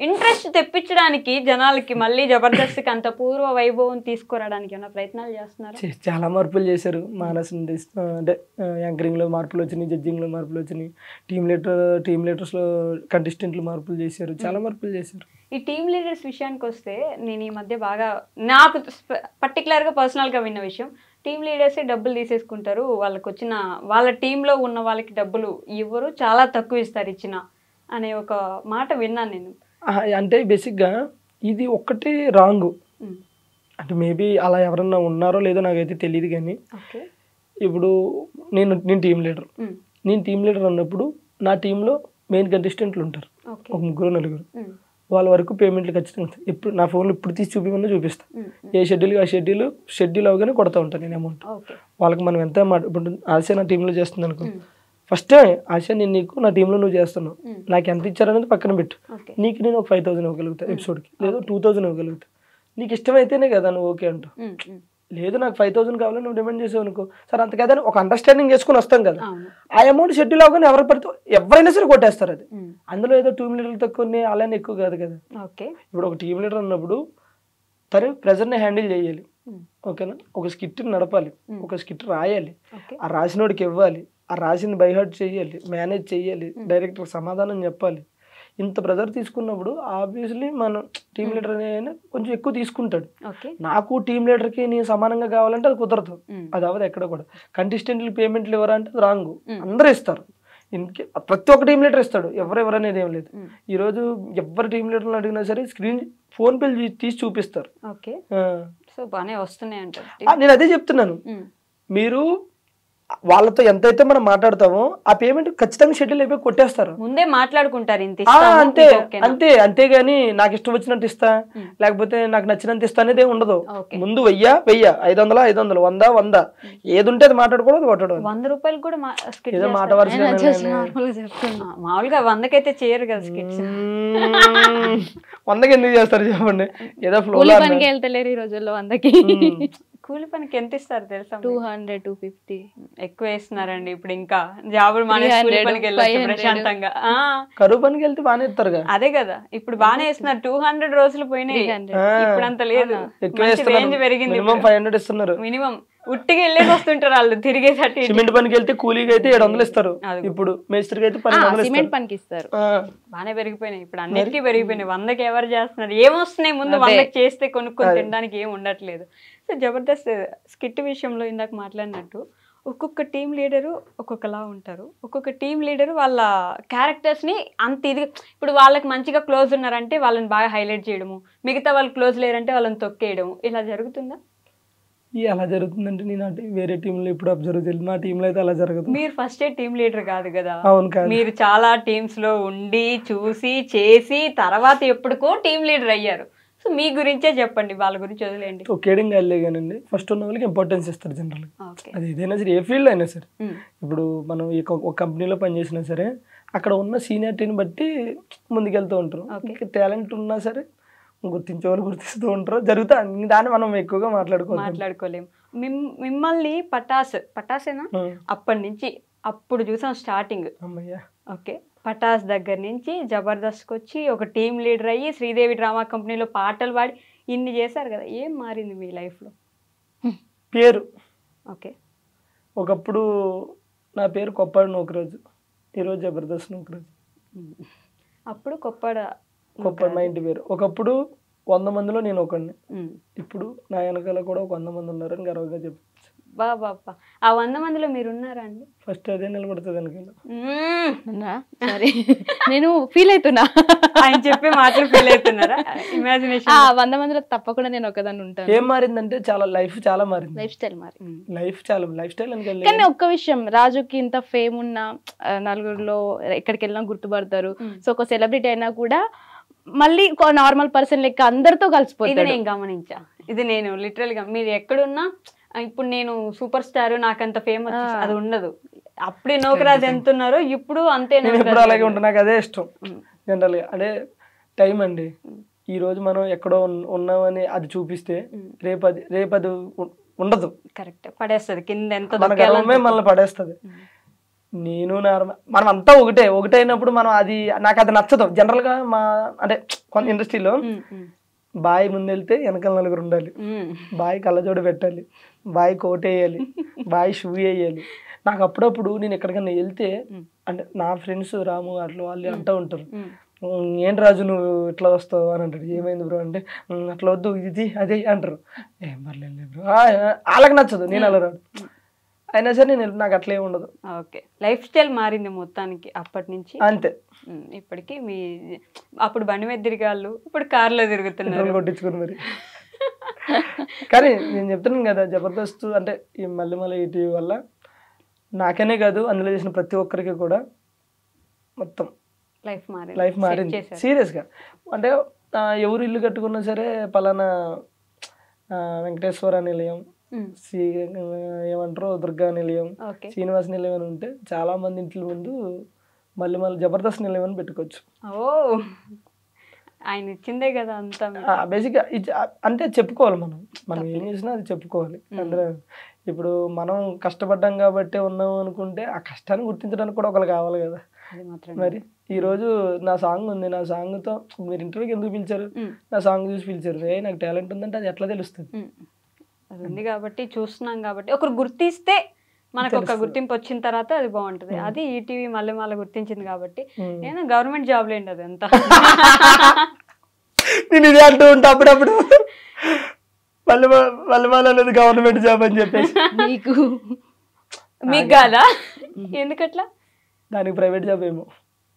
Speaker 2: ఇంట్రెస్ట్ తెప్పించడానికి జనాలకి మళ్ళీ జబర్దస్త్కి అంత పూర్వ వైభవం తీసుకురావడానికి ఏమైనా ప్రయత్నాలు చేస్తున్నారు?
Speaker 3: చాలా మార్పులు చేశారు. మానస్ అంటే యాంకరింగ్ లో మార్పులు వచ్చినాయి, జడ్జింగ్ లో మార్పులు వచ్చినాయి, టీమ్ లీడర్స్ లో కంటెస్టెంట్లు మార్పులు చేశారు, చాలా మార్పులు చేశారు.
Speaker 2: ఈ టీమ్ లీడర్స్ విషయానికి వస్తే, నేను ఈ మధ్య బాగా నాకు పర్టికులర్గా పర్సనల్గా విన్న విషయం, టీమ్ లీడర్సే డబ్బులు తీసేసుకుంటారు, వాళ్ళ టీంలో ఉన్న వాళ్ళకి డబ్బులు ఇవ్వరు, చాలా తక్కువ ఇస్తారు ఇచ్చిన అనే ఒక మాట విన్నాను నేను.
Speaker 3: అంటే బేసిక్గా ఇది ఒక్కటి రాంగ్. అంటే మేబీ అలా ఎవరన్నా ఉన్నారో లేదో నాకైతే తెలియదు. కానీ ఇప్పుడు నేను టీమ్ లీడర్ అన్నప్పుడు నా టీంలో మెయిన్ కంటెస్టెంట్లు ఉంటారు, ఒక 3-4. వాళ్ళ వరకు పేమెంట్లు ఖచ్చితంగా ఇప్పుడు నా ఫోన్లో ఇప్పుడు తీసి చూపిమన్నా చూపిస్తాను. ఏ షెడ్యూల్కి ఆ షెడ్యూల్ అవగానే కొడతా ఉంటాను నేను అమౌంట్. వాళ్ళకి మనం ఎంత ఇప్పుడు ఆశ నా టీంలో చేస్తుంది అనుకో, ఫస్ట్ ఆశ నేను నీకు నా టీంలో నువ్వు చేస్తున్నావు, నాకు ఎంత ఇచ్చారనేది పక్కన పెట్టు. నీకు నేను ఒక 5,000 ఇవ్వగలుగుతా ఎపిసోడ్కి, లేదా 2,000 ఇవ్వగలుగుతా. నీకు ఇష్టమైతేనే కదా నువ్వు ఓకే అంటావు. లేదు నాకు 5,000 కావాలని నువ్వు డిమాండ్ చేసావు అనుకో, సరే అంత కదా ఒక అండర్స్టాండింగ్ చేసుకుని వస్తాం కదా. ఆ అమౌంట్ షెడ్యూల్ అవగానే ఎవరు పడితే ఎవరైనా సరే కొట్టేస్తారు. అది అందులో ఏదో టీమ్ లీడర్లు తక్కువ అలానే ఎక్కువ కాదు కదా. ఇప్పుడు ఒక టీమ్ లీడర్ అన్నప్పుడు తను ప్రెజర్ని హ్యాండిల్ చేయాలి, ఓకేనా. ఒక స్కిట్ నడపాలి, ఒక స్కిట్ రాయాలి, ఆ రాసినోడికి ఇవ్వాలి, ఆ రాసింది బైహార్ట్ చేయాలి, మేనేజ్ చేయాలి, డైరెక్టర్ సమాధానం చెప్పాలి. ఇంత ప్రెజర్ తీసుకున్నప్పుడు ఆబ్వియస్లీ మనం టీమ్ లీడర్ అనే కొంచెం ఎక్కువ తీసుకుంటాడు. నాకు టీమ్ లీడర్కి నేను సమానంగా కావాలంటే అది కుదరదు, అది అవ్వదు ఎక్కడ కూడా. కంటెస్టెంట్లు పేమెంట్లు ఇవ్వరంటే అది రాంగ్, అందరూ ఇస్తారు. ప్రతి ఒక్క టీమ్ లీడర్ ఇస్తాడు, ఎవరు అనేది ఏం లేదు. ఈరోజు ఎవరు టీమ్ లీడర్ని అడిగినా సరే ఫోన్ పే తీసి చూపిస్తారు. నేను అదే చెప్తున్నాను, మీరు వాళ్ళతో ఎంతైతే మనం మాట్లాడతామో ఆ పేమెంట్ ఖచ్చితంగా షెడ్యూల్ అయిపోయి కొట్టేస్తారు.
Speaker 2: ముందే మాట్లాడుకుంటారు ఇంత
Speaker 3: అంతే అంతే అంతేగాని నాకు ఇష్టం వచ్చినట్టు ఇస్తా లేకపోతే నాకు నచ్చినంత ఇస్తా అనేది ఉండదు. ముందు 1000 500 500 100 100 ఏది ఉంటే అది మాట్లాడుకోవడం కొట్టడం.
Speaker 2: 100 రూపాయలు కూడా
Speaker 3: ఏదో మాట వరుస
Speaker 2: మామూలుగా 100కైతే చేయరు కదా స్కిట్స్.
Speaker 3: 100కి ఎందుకు చేస్తారు చెప్పండి? ఏదో ఫ్లో
Speaker 4: పనికి వెళ్తలేరు ఈ రోజుల్లో 100కి.
Speaker 2: కూలి పనికి ఎంత ఇస్తారు తెలుసా?
Speaker 4: 200 250
Speaker 2: ఎక్కువ వేస్తున్నారండి ఇప్పుడు. ఇంకా జాబులు మానేసి కూలి పనికి వెళ్ళొచ్చు ప్రశాంతంగా.
Speaker 3: కరువు పనికి వెళ్తే బాగానే ఇస్తారు.
Speaker 2: అదే కదా ఇప్పుడు బాగానే వేస్తున్నారు. 200 రోజులు పోయినాయి, ఇప్పుడు అంత లేదు. రేంజ్ పెరిగింది,
Speaker 3: 500 ఇస్తున్నారు
Speaker 2: మినిమం. ఉట్టిగా వెళ్ళేసి వస్తుంటారు వాళ్ళు తిరిగేసరికి.
Speaker 3: సిమెంట్ పనికి వెళ్తే కూలీకి అయితే 700 ఇస్తారు, ఇప్పుడు మేస్త్రికి అయితే 1200
Speaker 4: సిమెంట్ పనికి ఇస్తారు.
Speaker 2: బాగానే పెరిగిపోయినాయి ఇప్పుడు, అన్నిటికీ పెరిగిపోయినాయి. 100కి ఎవరు చేస్తున్నారు? ఏమొస్తున్నాయి ముందు 100కి చేస్తే కొనుక్కొని తినడానికి ఏం ఉండట్లేదు. సో జబర్దస్త్ స్కిట్ విషయంలో ఇందాక మాట్లాడినట్టు ఒక్కొక్క టీం లీడరు ఒక్కొక్కలా ఉంటారు. ఒక్కొక్క టీం లీడరు వాళ్ళ క్యారెక్టర్స్ని అంత ఇది, ఇప్పుడు వాళ్ళకి మంచిగా క్లోజ్ ఉన్నారంటే వాళ్ళని బాగా హైలైట్ చేయడము, మిగతా వాళ్ళు క్లోజ్ లేరంటే వాళ్ళని తొక్కేయడము, ఇలా జరుగుతుందా?
Speaker 3: అలా జరుగుతుందంటే నేను వేరే టీంలో ఇప్పుడు అబ్జర్వ్ చేయలేదు, మా టీంలో అయితే అలా జరగదు.
Speaker 2: మీరు ఫస్ట్ టీం లీడర్ కాదు కదా?
Speaker 3: అవును కాదు,
Speaker 2: మీరు చాలా టీమ్స్ లో ఉండి చూసి చేసి తర్వాత ఎప్పటికో టీం లీడర్ అయ్యారు. సో మీ గురించే చెప్పండి, వాళ్ళ గురించి వదిలేండి.
Speaker 3: కేడింగ్ వెళ్ళేగానండి ఫస్ట్ ఉన్న వాళ్ళకి ఇంపార్టెన్స్ ఇస్తారు జనరల్గా. అది ఏదైనా సరే, ఏ ఫీల్డ్ అయినా సరే. ఇప్పుడు మనం ఒక కంపెనీలో పనిచేసినా సరే అక్కడ ఉన్న సీనియారిటీని బట్టి ముందుకెళ్తూ ఉంటారు. టాలెంట్ ఉన్నా సరే గుర్తించే వాళ్ళు గుర్తిస్తూ ఉంటారు, జరుగుతా. దాన్ని మనం ఎక్కువగా మాట్లాడుకోలేము.
Speaker 2: మిమ్మల్ని పటాసేనా అప్పటి నుంచి అప్పుడు చూసాం స్టార్టింగ్. ఓకే, పటాస్ దగ్గర నుంచి జబర్దస్త్కి వచ్చి ఒక టీం లీడర్ అయ్యి శ్రీదేవి డ్రామా కంపెనీలో పాటలు పాడి ఇన్ని చేశారు కదా, ఏం మారింది మీ లైఫ్లో?
Speaker 3: పేరు.
Speaker 2: ఓకే,
Speaker 3: ఒకప్పుడు నా పేరు కొప్పాడు నూకరాజు, ఈరోజు జబర్దస్త్ నూకరాజు.
Speaker 2: అప్పుడు కొప్పాడు
Speaker 3: మా ఇంటి పేరు. ఒకప్పుడు 100 మందిలో నేను ఒకడిని, ఇప్పుడు నా వెనకాల కూడా ఒక 100 మంది ఉన్నారని గర్వంగా చెప్పచ్చు.
Speaker 2: బాబా, ఆ 100 మందిలో మీరు ఉన్నారా అండి?
Speaker 3: ఫస్ట్ అదే నిలబడుతుంది వెనకాల.
Speaker 4: సరే, నేను ఫీల్ అవుతున్నా,
Speaker 2: ఆయన చెప్పే మాటలు ఫీల్ అవుతున్నారా? ఇమాజినేషన్
Speaker 4: 100 మందిలో తప్పకుండా నేను ఒకదాన్ని ఉంటాను.
Speaker 3: ఏం మారిందంటే లైఫ్ చాలా మారింది.
Speaker 4: లైఫ్ స్టైల్
Speaker 3: లైఫ్ స్టైల్ అని.
Speaker 4: కానీ ఒక్క విషయం, రాజుకి ఇంత ఫేమ్ ఉన్న నలుగురిలో ఎక్కడికి వెళ్ళినా గుర్తుపడతారు. సో ఒక సెలబ్రిటీ అయినా కూడా మళ్ళీ నార్మల్ పర్సన్ లెక్క అందరితో కలిసిపోతుంది.
Speaker 2: ఇది నేను గమనించా, ఇది నేను లిటరల్ గా. మీరు ఎక్కడున్నా ఇప్పుడు నేను సూపర్ స్టార్ నాకంత ఫేమస్ అది ఉండదు. అప్పుడే నూకరాజు ఎంత ఉన్నారో ఇప్పుడు అంతే.
Speaker 3: ఎప్పుడు అలాగే ఉంటాను, నాకు అదే ఇష్టం జనరల్ గా. అదే టైం అండి. ఈ రోజు మనం ఎక్కడో ఉన్నామని అది చూపిస్తే రేపు అది ఉండదు.
Speaker 2: కరెక్ట్, పడేస్తుంది కింద. ఎంత
Speaker 3: మనల్ని పడేస్తుంది. నేను మనం అంతా ఒకటైనప్పుడు మనం నాకు అది నచ్చదు జనరల్ గా. అంటే కొంత ఇండస్ట్రీలో బాయ్ ముందెళ్తే వెనకాల నలుగురు ఉండాలి, బాయ్ కళ్ళజోడు పెట్టాలి, బాయ్ కోట్ వేయాలి, బాయ్ షూ వేయాలి. నాకు అప్పుడప్పుడు నేను ఎక్కడికన్నా వెళ్తే అంటే నా ఫ్రెండ్స్ రాము అట్లా వాళ్ళు అంటూ ఉంటారు, ఏంటి రాజు నువ్వు ఇట్లా వస్తావు అని అంటాడు. ఏమైంది బ్రో అంటే అట్లా వద్దు ఇది అదే అంటారు. ఏం పర్లేదు బ్రో, వాళ్ళకి నచ్చదు, నేను అలా రాదు. అయినా సరే నాకు అట్లే ఉండదు.
Speaker 2: ఓకే, లైఫ్ స్టైల్ మారింది మొత్తానికి అప్పటి నుంచి
Speaker 3: అంతే.
Speaker 2: ఇప్పటికి మీ అప్పుడు బండి మీద తిరిగాళ్ళు, ఇప్పుడు కార్లో తిరుగుతున్నారు
Speaker 3: కొట్టించుకుని మరి. కానీ నేను చెప్తున్నాను కదా, జబర్దస్త్ అంటే ఈ మల్లెమల ఈటీవీ వల్ల నాకనే కాదు అందులో చేసిన ప్రతి ఒక్కరికి కూడా మొత్తం లైఫ్ మారింది సీరియస్గా. అంటే ఎవరు ఇల్లు కట్టుకున్నా సరే పలానా వెంకటేశ్వర నిలయం, ఏమంటారు దుర్గా నిలయం, శ్రీనివాస నిలయం అని ఉంటే చాలా మంది ఇంట్లో ముందు మళ్ళీ జబర్దస్త్ నిలయం అని పెట్టుకోవచ్చు.
Speaker 2: ఆయన ఇచ్చిందే కదా అంతా.
Speaker 3: బేసిక్గా అంటే చెప్పుకోవాలి, మనం ఏం చేసినా అది చెప్పుకోవాలి. అందులో ఇప్పుడు మనం కష్టపడ్డాం కాబట్టి ఉన్నాం అనుకుంటే ఆ కష్టాన్ని గుర్తించడానికి కూడా ఒకరు కావాలి కదా. మరి ఈ రోజు నా సాంగ్ ఉంది, నా సాంగ్తో మీరు ఇంటర్వ్యూకి ఎందుకు పిలిచారు? నా సాంగ్ చూసి పిలిచారు. నాకు టాలెంట్ ఉందంటే అది ఎట్లా తెలుస్తుంది?
Speaker 2: అది ఉంది కాబట్టి చూస్తున్నాం కాబట్టి ఒకరు గుర్తిస్తే మనకు ఒక గుర్తింపు వచ్చిన తర్వాత అది బాగుంటుంది. అది ఈటీవీ మల్లెమాల గుర్తించింది కాబట్టి. నేను గవర్నమెంట్ జాబ్ లేండి అది అంతా.
Speaker 3: నేను ఇది అంటూ ఉంటా అప్పుడప్పుడు, మల్లెమాల అనేది గవర్నమెంట్ జాబ్ అని చెప్పేసి.
Speaker 2: మీకు కాదా? ఎందుకట్లా?
Speaker 3: దానికి ప్రైవేట్ జాబ్ ఏమో.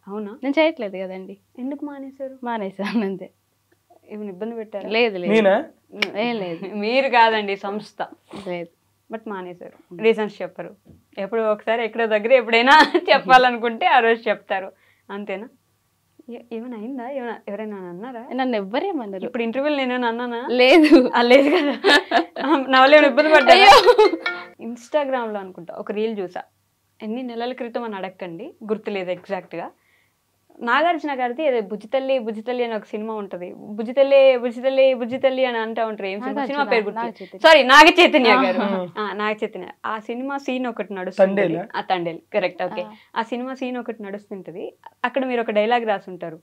Speaker 2: అవునా?
Speaker 4: నేను చేయట్లేదు కదండి.
Speaker 2: ఎందుకు మానేశారు?
Speaker 4: మానేశాను అంతే.
Speaker 2: ఏమైనా ఇబ్బంది పెట్టారు?
Speaker 4: లేదు
Speaker 3: నేనా?
Speaker 4: లేదు,
Speaker 2: మీరు కాదండి, సంస్థ.
Speaker 4: లేదు,
Speaker 2: బట్ మానేశారు. రీజన్స్ చెప్పరు. ఎప్పుడు ఒకసారి ఎక్కడో దగ్గర ఎప్పుడైనా చెప్పాలనుకుంటే ఆ రోజు చెప్తారు, అంతేనా? ఏమైనా అయిందా? ఎవరైనా అన్నారా?
Speaker 4: నన్ను ఎవ్వరేమన్నారు
Speaker 2: ఇప్పుడు ఇంటర్వ్యూలు నేను అన్నానా?
Speaker 4: లేదు
Speaker 2: లేదు కదా, నా వల్ల ఏమైనా ఇబ్బంది పడ్డా? ఇన్స్టాగ్రామ్లో అనుకుంటా ఒక రీల్ చూసా, ఎన్ని నెలల క్రితం అని అడగండి, గుర్తులేదు ఎగ్జాక్ట్గా. నాగార్జున గారిది ఏదో బుజ్జితల్లి బుజ్జితల్లి అని ఒక సినిమా ఉంటుంది. బుజ్జితల్లి బుజ్జితల్లి బుజ్జితల్లి అని అంటూ ఉంటారు. ఏం సినిమా పేరు గుర్తు? సారీ, నాగ చైతన్య గారు. నాగ చైతన్య. ఆ సినిమా సీన్ ఒకటి నడుస్తుంది. తండేల్, కరెక్ట్. ఓకే, ఆ సినిమా సీన్ ఒకటి నడుస్తుంటది. అక్కడ మీరు ఒక డైలాగ్ రాసి ఉంటారు,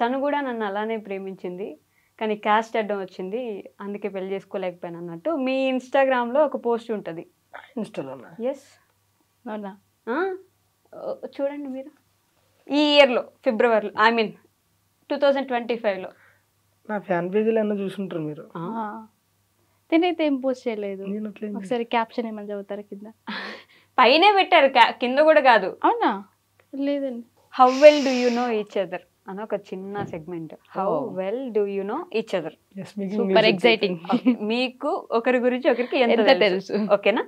Speaker 2: తను కూడా నన్ను అలానే ప్రేమించింది కానీ క్యాస్ట్ అడ్డం వచ్చింది, అందుకే పెళ్లి చేసుకోలేకపోయాను అన్నట్టు మీ ఇన్స్టాగ్రామ్లో ఒక పోస్ట్ ఉంటుంది. ఎస్, చూడండి మీరు. ఈ ఇయర్లో ఫిబ్రవరిలో, ఐ మీన్ 2025లో
Speaker 3: నా ఫ్యాన్ పేజీలో ఏమన్నా చూసుంటారు మీరు.
Speaker 4: నేనైతే ఏం పోస్ట్ చేయలేదు. ఒకసారి క్యాప్షన్ ఏమని చదువుతారా కింద?
Speaker 2: పైనే పెట్టారు, కింద కూడా కాదు.
Speaker 4: అవునా? లేదండి.
Speaker 2: How well do you know each other అని ఒక చిన్న segment. How well do you know each other.
Speaker 4: Super exciting.
Speaker 2: మీకు ఒకరి గురించి ఒకరికి ఎంత తెలుసు? ఓకేనా?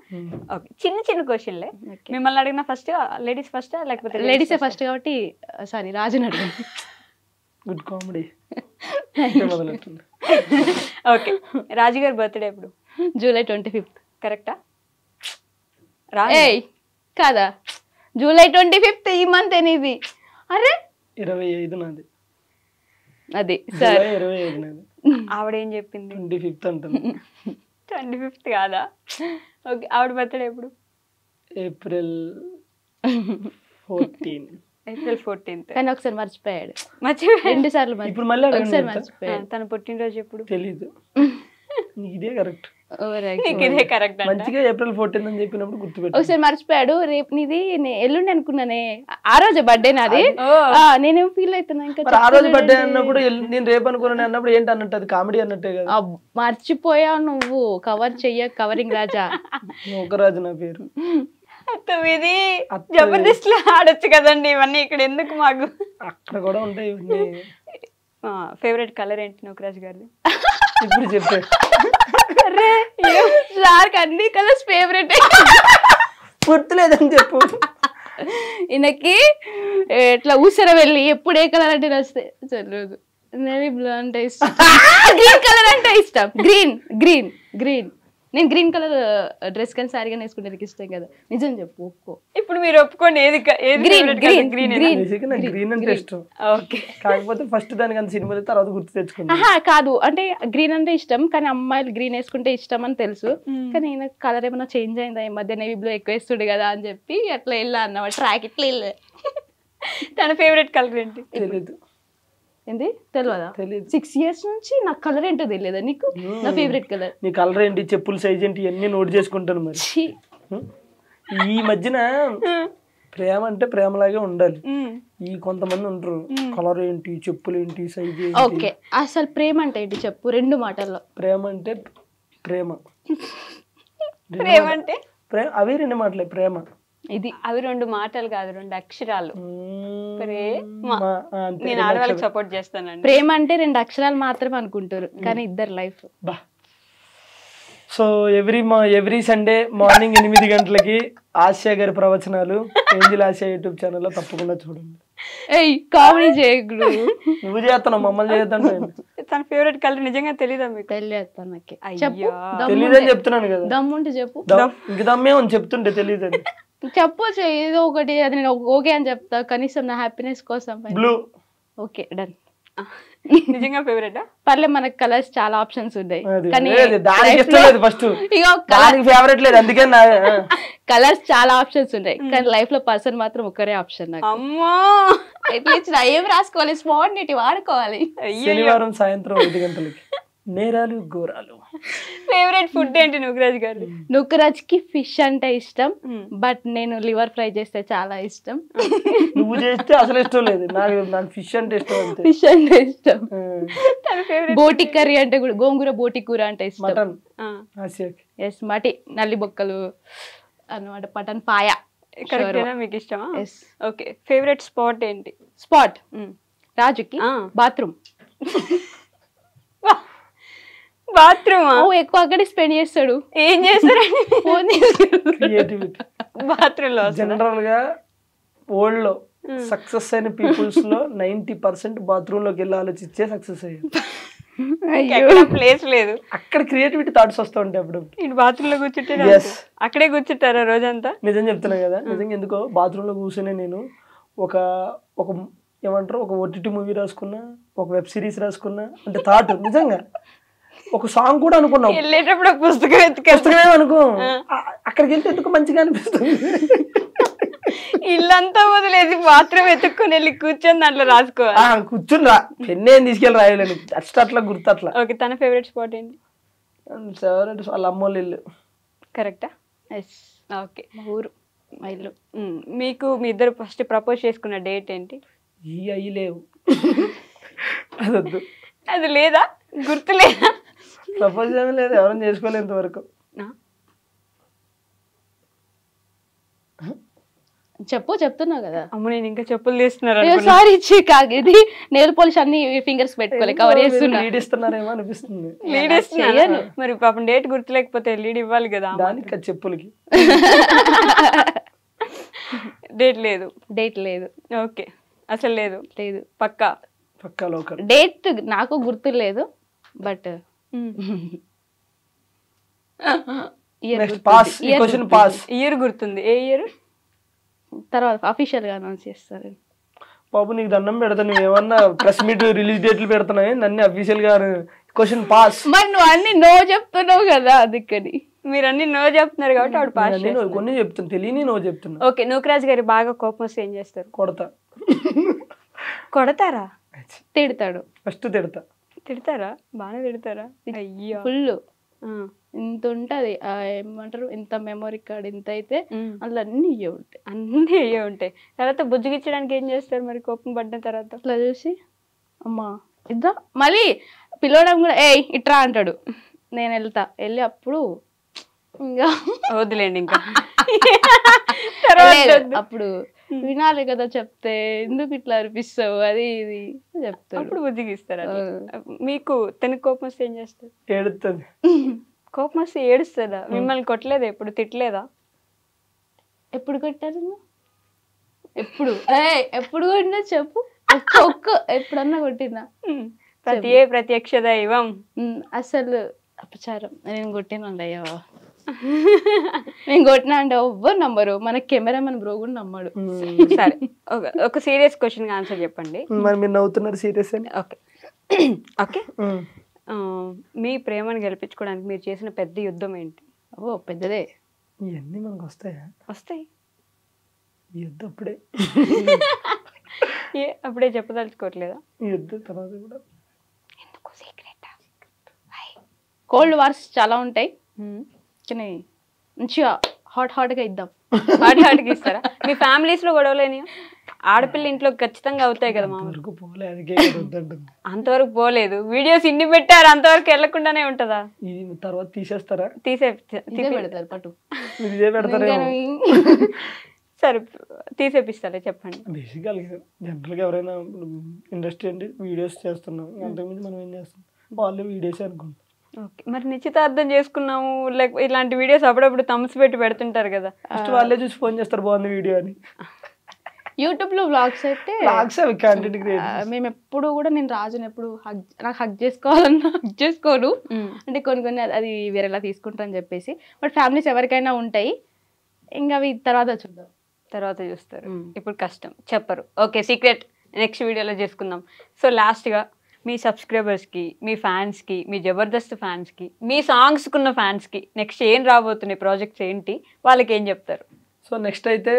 Speaker 2: ఓకే, చిన్న చిన్న క్వశ్చన్లే. మిమ్మల్ని అడిగిన ఫస్ట్ లేడీస్ ఫస్ట్ లేకపోతే?
Speaker 4: లేడీసే ఫస్ట్ కాబట్టి సారీ, రాజుని అడిగాను.
Speaker 3: Good comedy.
Speaker 2: ఓకే, రాజు గారి బర్త్డే ఎప్పుడు?
Speaker 4: జూలై 25.
Speaker 2: కరెక్టా?
Speaker 4: కాదా? జూలై 25 ఈ మంత్ అనేది. అరే
Speaker 3: 25 నాది.
Speaker 4: అది సార్
Speaker 3: 25 నాది.
Speaker 2: ఆవిడేం చెప్పింది?
Speaker 3: 25 అంటుంది.
Speaker 2: 25 కాదా? ఓకే, ఆవిడ బర్త్డే ఎప్పుడు?
Speaker 3: ఏప్రిల్ 14.
Speaker 2: ఏప్రిల్ 14.
Speaker 4: కానీ ఒకసారి మర్చిపోయాడు.
Speaker 2: 2
Speaker 4: సార్లు
Speaker 3: ఇప్పుడు మళ్ళీ
Speaker 4: ఒకసారి మర్చిపోయాడు.
Speaker 2: తన పుట్టినరోజు ఎప్పుడు?
Speaker 3: తెలీదు. ఇదే కరెక్ట్.
Speaker 2: ఇదే కరెక్ట్.
Speaker 3: మంచిగా ఏప్రిల్ 14 అని చెప్పినప్పుడు గుర్తుపెట్టు.
Speaker 4: ఒకసారి మర్చిపోయాడు. రేపు నీది ఎల్లుండి అనుకున్నానే, ఆ రోజు బర్త్డే నాది. నేనేం ఫీల్ అవుతున్నా ఇంకా.
Speaker 3: ఆ రోజు బర్త్డే అన్నప్పుడు నేను రేపు అనుకున్నాను అన్నప్పుడు ఏంటి అన్నట్టు? అది కామెడీ అన్నట్టే కదా.
Speaker 4: మర్చిపోయావు నువ్వు. కవరింగ్ రాజా.
Speaker 3: ఒక రాజు నా పేరు.
Speaker 2: ఇది జబర్దస్త్ లో ఆడొచ్చు కదండి ఇవన్నీ, ఇక్కడ ఎందుకు మాకు?
Speaker 3: అక్కడ కూడా ఉంటాయి ఇవన్నీ.
Speaker 2: ఫేవరెట్ కలర్ ఏంటి నూకరాజ్ గారిది?
Speaker 3: ఇప్పుడు చెప్పే.
Speaker 4: అన్ని కలర్స్ ఫేవరెట్.
Speaker 3: గుర్తులేదని చెప్పు.
Speaker 4: ఈయనకి ఇట్లా ఊసర వెళ్ళి ఎప్పుడు ఏ కలర్ అంటే నచ్చితే చల్లదు. నేవీ బ్లూ అంటే ఇష్టం. గ్రీన్ కలర్ అంటే ఇష్టం. గ్రీన్. నేను గ్రీన్ కలర్ డ్రెస్ కానీ సారీ కానీ వేసుకుంటే ఇష్టం కదా. నిజం చెప్పు, ఒప్పుకో.
Speaker 2: ఇప్పుడు మీరు ఒప్పుకోండి, ఏది
Speaker 4: గ్రీన్
Speaker 3: అంటే ఇష్టం. కాకపోతే ఫస్ట్ దానికి అంత సినిమా తర్వాత గుర్తు తెచ్చుకుంటా.
Speaker 4: కాదు అంటే గ్రీన్ అంటే ఇష్టం, కానీ అమ్మాయిలు గ్రీన్ వేసుకుంటే ఇష్టం అని తెలుసు. కానీ ఈయన కలర్ ఏమైనా చేంజ్ అయిందా ఈ మధ్య, నేవీ బ్లూ ఎక్కువ వేస్తుండే కదా అని చెప్పి అట్లా వెళ్ళా అన్నమాట. ట్రాక్ ఇట్లా వెళ్ళా.
Speaker 2: తన ఫేవరెట్ కలర్ ఏంటి?
Speaker 3: తెలీదు.
Speaker 4: ఏంటి తెలియదా? 6 years నుంచి నాకు కలర్ ఏంటో తెలియదా నీకు? నా ఫేవరెట్ కలర్.
Speaker 3: నీ కలర్ ఏంటి, చెప్పుల సైజ్ ఏంటి, ఇవన్నీ నోట్ చేసుకుంటాను. మరి ఈ మధ్యన ప్రేమ అంటే ప్రేమలాగే ఉండాలి. ఈ కొంతమంది ఉంటారు, కలర్ ఏంటి, చెప్పులు ఏంటి, సైజ్ ఏంటి.
Speaker 4: ఓకే, అసలు ప్రేమ అంటే ఏంటి చెప్పు 2 మాటల్లో.
Speaker 3: ప్రేమ అంటే ప్రేమ
Speaker 2: అంటే
Speaker 3: అవి 2 మాటలే. ప్రేమ
Speaker 4: ఇది
Speaker 2: అవి 2 మాటలు కాదు, 2 అక్షరాలు. నేను ఆడవాళ్ళకి సపోర్ట్ చేస్తానండి.
Speaker 4: ప్రేమ అంటే 2 అక్షరాలు మాత్రమే అనుకుంటారు, కానీ ఇద్దరు life.
Speaker 3: So every Sunday morning 8 గంటలకి ఆసియా గారి ప్రవచనాలు ఏంజిల్ ఆసియా యూట్యూబ్ ఛానల్లో తప్పకుండా చూడండి.
Speaker 4: కామెడీ చేయకుడు.
Speaker 3: నువ్వు చేస్తున్నావు, మమ్మల్ని చేయొద్దంటే.
Speaker 2: తన ఫేవరెట్ కలర్ నిజంగా తెలీదా మీకు?
Speaker 3: తెలీదని చెప్తున్నాను కదా.
Speaker 4: దమ్ముంటే చెప్పు.
Speaker 3: ఇంక దమ్మే అని చెప్తుంటే తెలీదని
Speaker 4: చెప్పొచ్చు ఏదో ఒకటి. అది నేను ఓకే అని చెప్తా, కనీసం నా హ్యాపీనెస్ కోసం.
Speaker 3: బ్లూ.
Speaker 4: Okay done.
Speaker 2: నిజంగా ఫేవరెట్?
Speaker 4: పర్లే, మనకు కలర్స్ చాలా ఆప్షన్స్ ఉన్నాయి, కానీ కలర్స్ చాలా ఆప్షన్స్ ఉన్నాయి, కానీ లైఫ్ లో పర్సన్ మాత్రం ఒక్కరే ఆప్షన్ నాకు.
Speaker 2: అమ్మో,
Speaker 4: ఎట్లా ఏం రాసుకోవాలి, స్పాంటేనిటీ వాడుకోవాలి.
Speaker 3: శనివారం సాయంత్రం 5 గంటలకి నేరాలు ఘోరాలు.
Speaker 2: ఫేవరెట్ ఫుడ్ ఏంటి నూకరాజ్ గారు?
Speaker 4: నూకరాజ్ కి ఫిష్ అంటే ఇష్టం, బట్ నేను లివర్ ఫ్రై చేస్తే చాలా ఇష్టం.
Speaker 3: నువ్వు చేస్తే అసలు ఇష్టం లేదు, నాకు ఫిష్ అంటే ఇష్టం.
Speaker 4: ఫిష్ అంటే ఇష్టం. బోటి కర్రీ అంటే కూడా, గోంగూర బోటి కూర అంటే ఇష్టం.
Speaker 3: మటన్.
Speaker 4: ఎస్, మటి నల్లి బొక్కలు అన్నమాట, మటన్ పాయ.
Speaker 2: కరెక్టేనా? మీకు ఇష్టమా? ఓకే, ఫేవరెట్ స్పాట్ ఏంటి?
Speaker 4: స్పాట్ రాజుకి బాత్రూమ్.
Speaker 2: బాత్రూమ్
Speaker 4: ఎక్కువ అక్కడే స్పెండ్ చేస్తాడు.
Speaker 2: ఏం చేస్తారండి
Speaker 4: ఫోన్
Speaker 3: క్రియేటివిటీ.
Speaker 2: బాత్రూమ్ లో
Speaker 3: జనరల్ గా వరల్డ్ లో సక్సెస్ అయిన పీపుల్స్ లో 90% బాత్రూమ్ లోకి వెళ్ళి ఆలోచించే సక్సెస్ అయ్యారు.
Speaker 2: ప్లేస్ లేదు,
Speaker 3: అక్కడ క్రియేటివిటీ థాట్స్ వస్తూ ఉంటాయి అప్పుడు.
Speaker 2: ఇటు బాత్రూమ్ లో కూర్చుంటే అక్కడే కూర్చుంటారా రోజంతా?
Speaker 3: నిజం చెప్తున్నా కదా, నిజంగా ఎందుకో బాత్రూమ్ లో కూర్చొని నేను ఒక ఒక ఏమంటారు ఒక OTT మూవీ రాసుకున్నా, ఒక వెబ్ సిరీస్ రాసుకున్నా అంటే థాట్. నిజంగా ఒక సాంగ్ కూడా అనుకున్నాం.
Speaker 2: వెళ్ళేటప్పుడు పుస్తకమే
Speaker 3: అనుకో, అక్కడికి వెళ్తే ఎందుకు మంచిగా అనిపిస్తుంది.
Speaker 2: ఇల్లంతా వదిలేసి బాత్రూమ్ ఎత్తుక్కొని వెళ్ళి కూర్చొని దాంట్లో రాసుకోవాలి.
Speaker 3: కూర్చుని రా, పెన్ను ఏం తీసుకెళ్ళి రాయలేను, అట్లా గుర్తు అట్లా.
Speaker 2: ఓకే, తన ఫేవరెట్ స్పాట్ ఏంటి?
Speaker 3: ఫేవరెట్ వాళ్ళ అమ్మోళ్ళ ఇల్లు.
Speaker 2: కరెక్టా?
Speaker 4: Yes,
Speaker 2: okay.
Speaker 4: మా ఊరు, మా ఇల్లు.
Speaker 2: మీకు మీ ఇద్దరు ఫస్ట్ ప్రపోజ్ చేసుకున్న డేట్ ఏంటి?
Speaker 3: ఈ అయ్యి లేవు, అదొద్దు.
Speaker 2: అది లేదా, గుర్తు లేదా?
Speaker 3: ప్రపోజ్ ఏమీ లేదు, ఎవరైనా చేసుకోలేదు ఇంతవరకు.
Speaker 4: చెప్తున్నా కదా.
Speaker 2: అమ్మ నేను ఇంకా చెప్పులు తీస్తున్నారు.
Speaker 4: సారీ ఇది నెయిల్ పాలిష్ అన్ని ఫింగర్స్ పెట్టుకోలే కవర్ చేస్తున్నా.
Speaker 3: లీడ్ ఇస్తున్నారేమో అనిపిస్తుంది.
Speaker 2: లీడ్ ఇస్తున్నాను మరి, పాపం డేట్ గుర్తులేకపోతే లీడ్ ఇవ్వాలి కదా.
Speaker 3: దానికి చెప్పులకి
Speaker 2: డేట్ లేదు.
Speaker 4: డేట్ లేదు.
Speaker 2: ఓకే, అసలు లేదు.
Speaker 4: లేదు,
Speaker 2: పక్కా
Speaker 3: పక్కా లోకల్.
Speaker 4: డేట్ నాకు గుర్తు లేదు, బట్
Speaker 2: ఇయర్ గుర్తుంది. ఏ ఇయర్?
Speaker 4: తర్వాత అఫీషియల్ గా అనౌన్స్ చేస్తారు.
Speaker 3: బాబు నీకు దండం పెడతా, నువ్వు ఏమన్నా ప్రెస్ మీట్ రిలీజ్ డేట్లు పెడుతున్నాయి, నన్ను అఫీషియల్ గా క్వశ్చన్ పాస్.
Speaker 4: మరి నువ్వు అన్ని నో చెప్తున్నావు కదా, అందుకని.
Speaker 2: మీరు అన్ని నో చెప్తున్నారు కాబట్టి ఆవిడ పాస్.
Speaker 3: కొన్ని చెప్తున్నా, తెలియని నో చెప్తున్నా.
Speaker 2: ఓకే, నూకరాజ్ గారి బాగా కోపం వస్తే ఏం చేస్తారు?
Speaker 3: కొడతా.
Speaker 2: కొడతారా?
Speaker 4: తిడతాడు.
Speaker 3: ఫస్ట్
Speaker 2: తిడతారా? బాగానే తిడతారా? అయ్యో,
Speaker 4: ఫుల్. ఇంత ఉంటది ఏమంటారు, ఇంత మెమొరీ కార్డ్ ఇంత అయితే అందులో అన్ని ఉంటాయి.
Speaker 2: అన్ని ఉంటాయి. తర్వాత బుజ్జగిచ్చడానికి ఏం చేస్తారు మరి కోపం పడ్డ తర్వాత?
Speaker 4: అట్లా చూసి అమ్మా ఇద్దా, మళ్ళీ పిలవడం కూడా ఏ ఇట్రా అంటాడు. నేను వెళ్ళి అప్పుడు ఇంకా
Speaker 2: వదిలేండి, ఇంకా
Speaker 4: అప్పుడు వినాలి కదా, చెప్తే ఎందుకు ఇట్లా అనిపిస్తావు అది ఇది చెప్తాడు.
Speaker 2: అప్పుడు బుజ్జిగిస్తారా? మీకు తనకి కోపం వస్తే ఏం చేస్తారు?
Speaker 3: ఏడుస్తుంది.
Speaker 2: కోపం వస్తే ఏడుస్తుందా? మిమ్మల్ని కొట్టలేదా? ఎప్పుడు తిట్టలేదా?
Speaker 4: ఎప్పుడు కొట్టారు? ఎప్పుడు కొట్టినా చెప్పు. ఎప్పుడన్నా కొట్టినా?
Speaker 2: ప్రత్యక్ష దైవం.
Speaker 4: అసలు అపచారం, నేను కొట్టినా అయ్యా. నేను కొట్టినా అంటే ఎవ్వరు నమ్మరు, మన కెమెరామెన్ బ్రో కూడా నమ్మడు.
Speaker 2: సరే, ఒక సీరియస్ క్వశ్చన్ ఆన్సర్ చెప్పండి.
Speaker 3: మరి మీరు నవ్వుతున్నారు సీరియస్ అని.
Speaker 2: ఓకే ఓకే, మీ ప్రేమను గెలిపించుకోవడానికి మీరు చేసిన పెద్ద యుద్ధం ఏంటి?
Speaker 4: ఓ పెద్దదే.
Speaker 3: ఇవన్నీ మనకు వస్తాయా?
Speaker 2: వస్తాయి.
Speaker 3: యుద్ధం అప్పుడే
Speaker 2: అప్పుడే చెప్పదలుచుకోవట్లేదా?
Speaker 3: యుద్ధం తర్వాత కూడా
Speaker 2: ఎందుకు సీక్రెట్?
Speaker 4: కోల్డ్ వార్స్ చాలా ఉంటాయి, కానీ మంచిగా హాట్ గా ఇద్దాం.
Speaker 2: హాట్ గా ఇస్తారా? మీ ఫ్యామిలీస్ లో గొడవలేని? ఆడపిల్ల ఇంట్లో ఖచ్చితంగా అవుతాయి కదా మామ. అంతవరకు పోలేదు, వీడియోస్ ఇన్ని పెట్టారు, అంతవరకు వెళ్లకుండానే ఉంటదా?
Speaker 3: తర్వాత తీసేస్తారా?
Speaker 4: పెడతారు పట్టు.
Speaker 2: సరే తీసేపిస్తారా చెప్పండి.
Speaker 3: బేసిక్గా జనరల్గా ఎవరైనా ఇండస్ట్రీ అంటే వీడియోస్ చేస్తున్నాం, అంతకుమించి మనం ఏం చేస్తాం, వాళ్ళు వీడియోస్ అనుకుంటాం.
Speaker 2: ఓకే, మరి నిశ్చితార్థం చేసుకున్నాము లైక్ ఇలాంటి వీడియోస్ అప్పుడప్పుడు థమ్స్ పెట్టి పెడుతుంటారు కదా,
Speaker 3: ఫస్ట్ వాళ్ళే చూసి ఫోన్ చేస్తారు బాగుంది వీడియో అని.
Speaker 4: యూట్యూబ్ లో వ్లాగ్స్ అయితే మేము ఎప్పుడు కూడా, నేను రాజుని ఎప్పుడు నాకు హగ్ చేసుకోవాలన్నా హగ్ చేసుకోను, అంటే కొన్ని అది వేరేలా తీసుకుంటా అని చెప్పేసి. బట్ ఫ్యామిలీస్ ఎవరికైనా ఉంటాయి, ఇంకా అవి తర్వాత చూస్తారు. ఇప్పుడు కష్టం చెప్పరు. ఓకే, సీక్రెట్ నెక్స్ట్ వీడియోలో చేసుకుందాం. సో లాస్ట్గా మీ సబ్స్క్రైబర్స్కి, మీ ఫ్యాన్స్కి, మీ జబర్దస్త్ ఫ్యాన్స్కి, మీ సాంగ్స్కున్న ఫ్యాన్స్కి నెక్స్ట్ ఏం రాబోతున్నాయి, ప్రాజెక్ట్స్ ఏంటి, వాళ్ళకి ఏం చెప్తారు?
Speaker 3: సో నెక్స్ట్ అయితే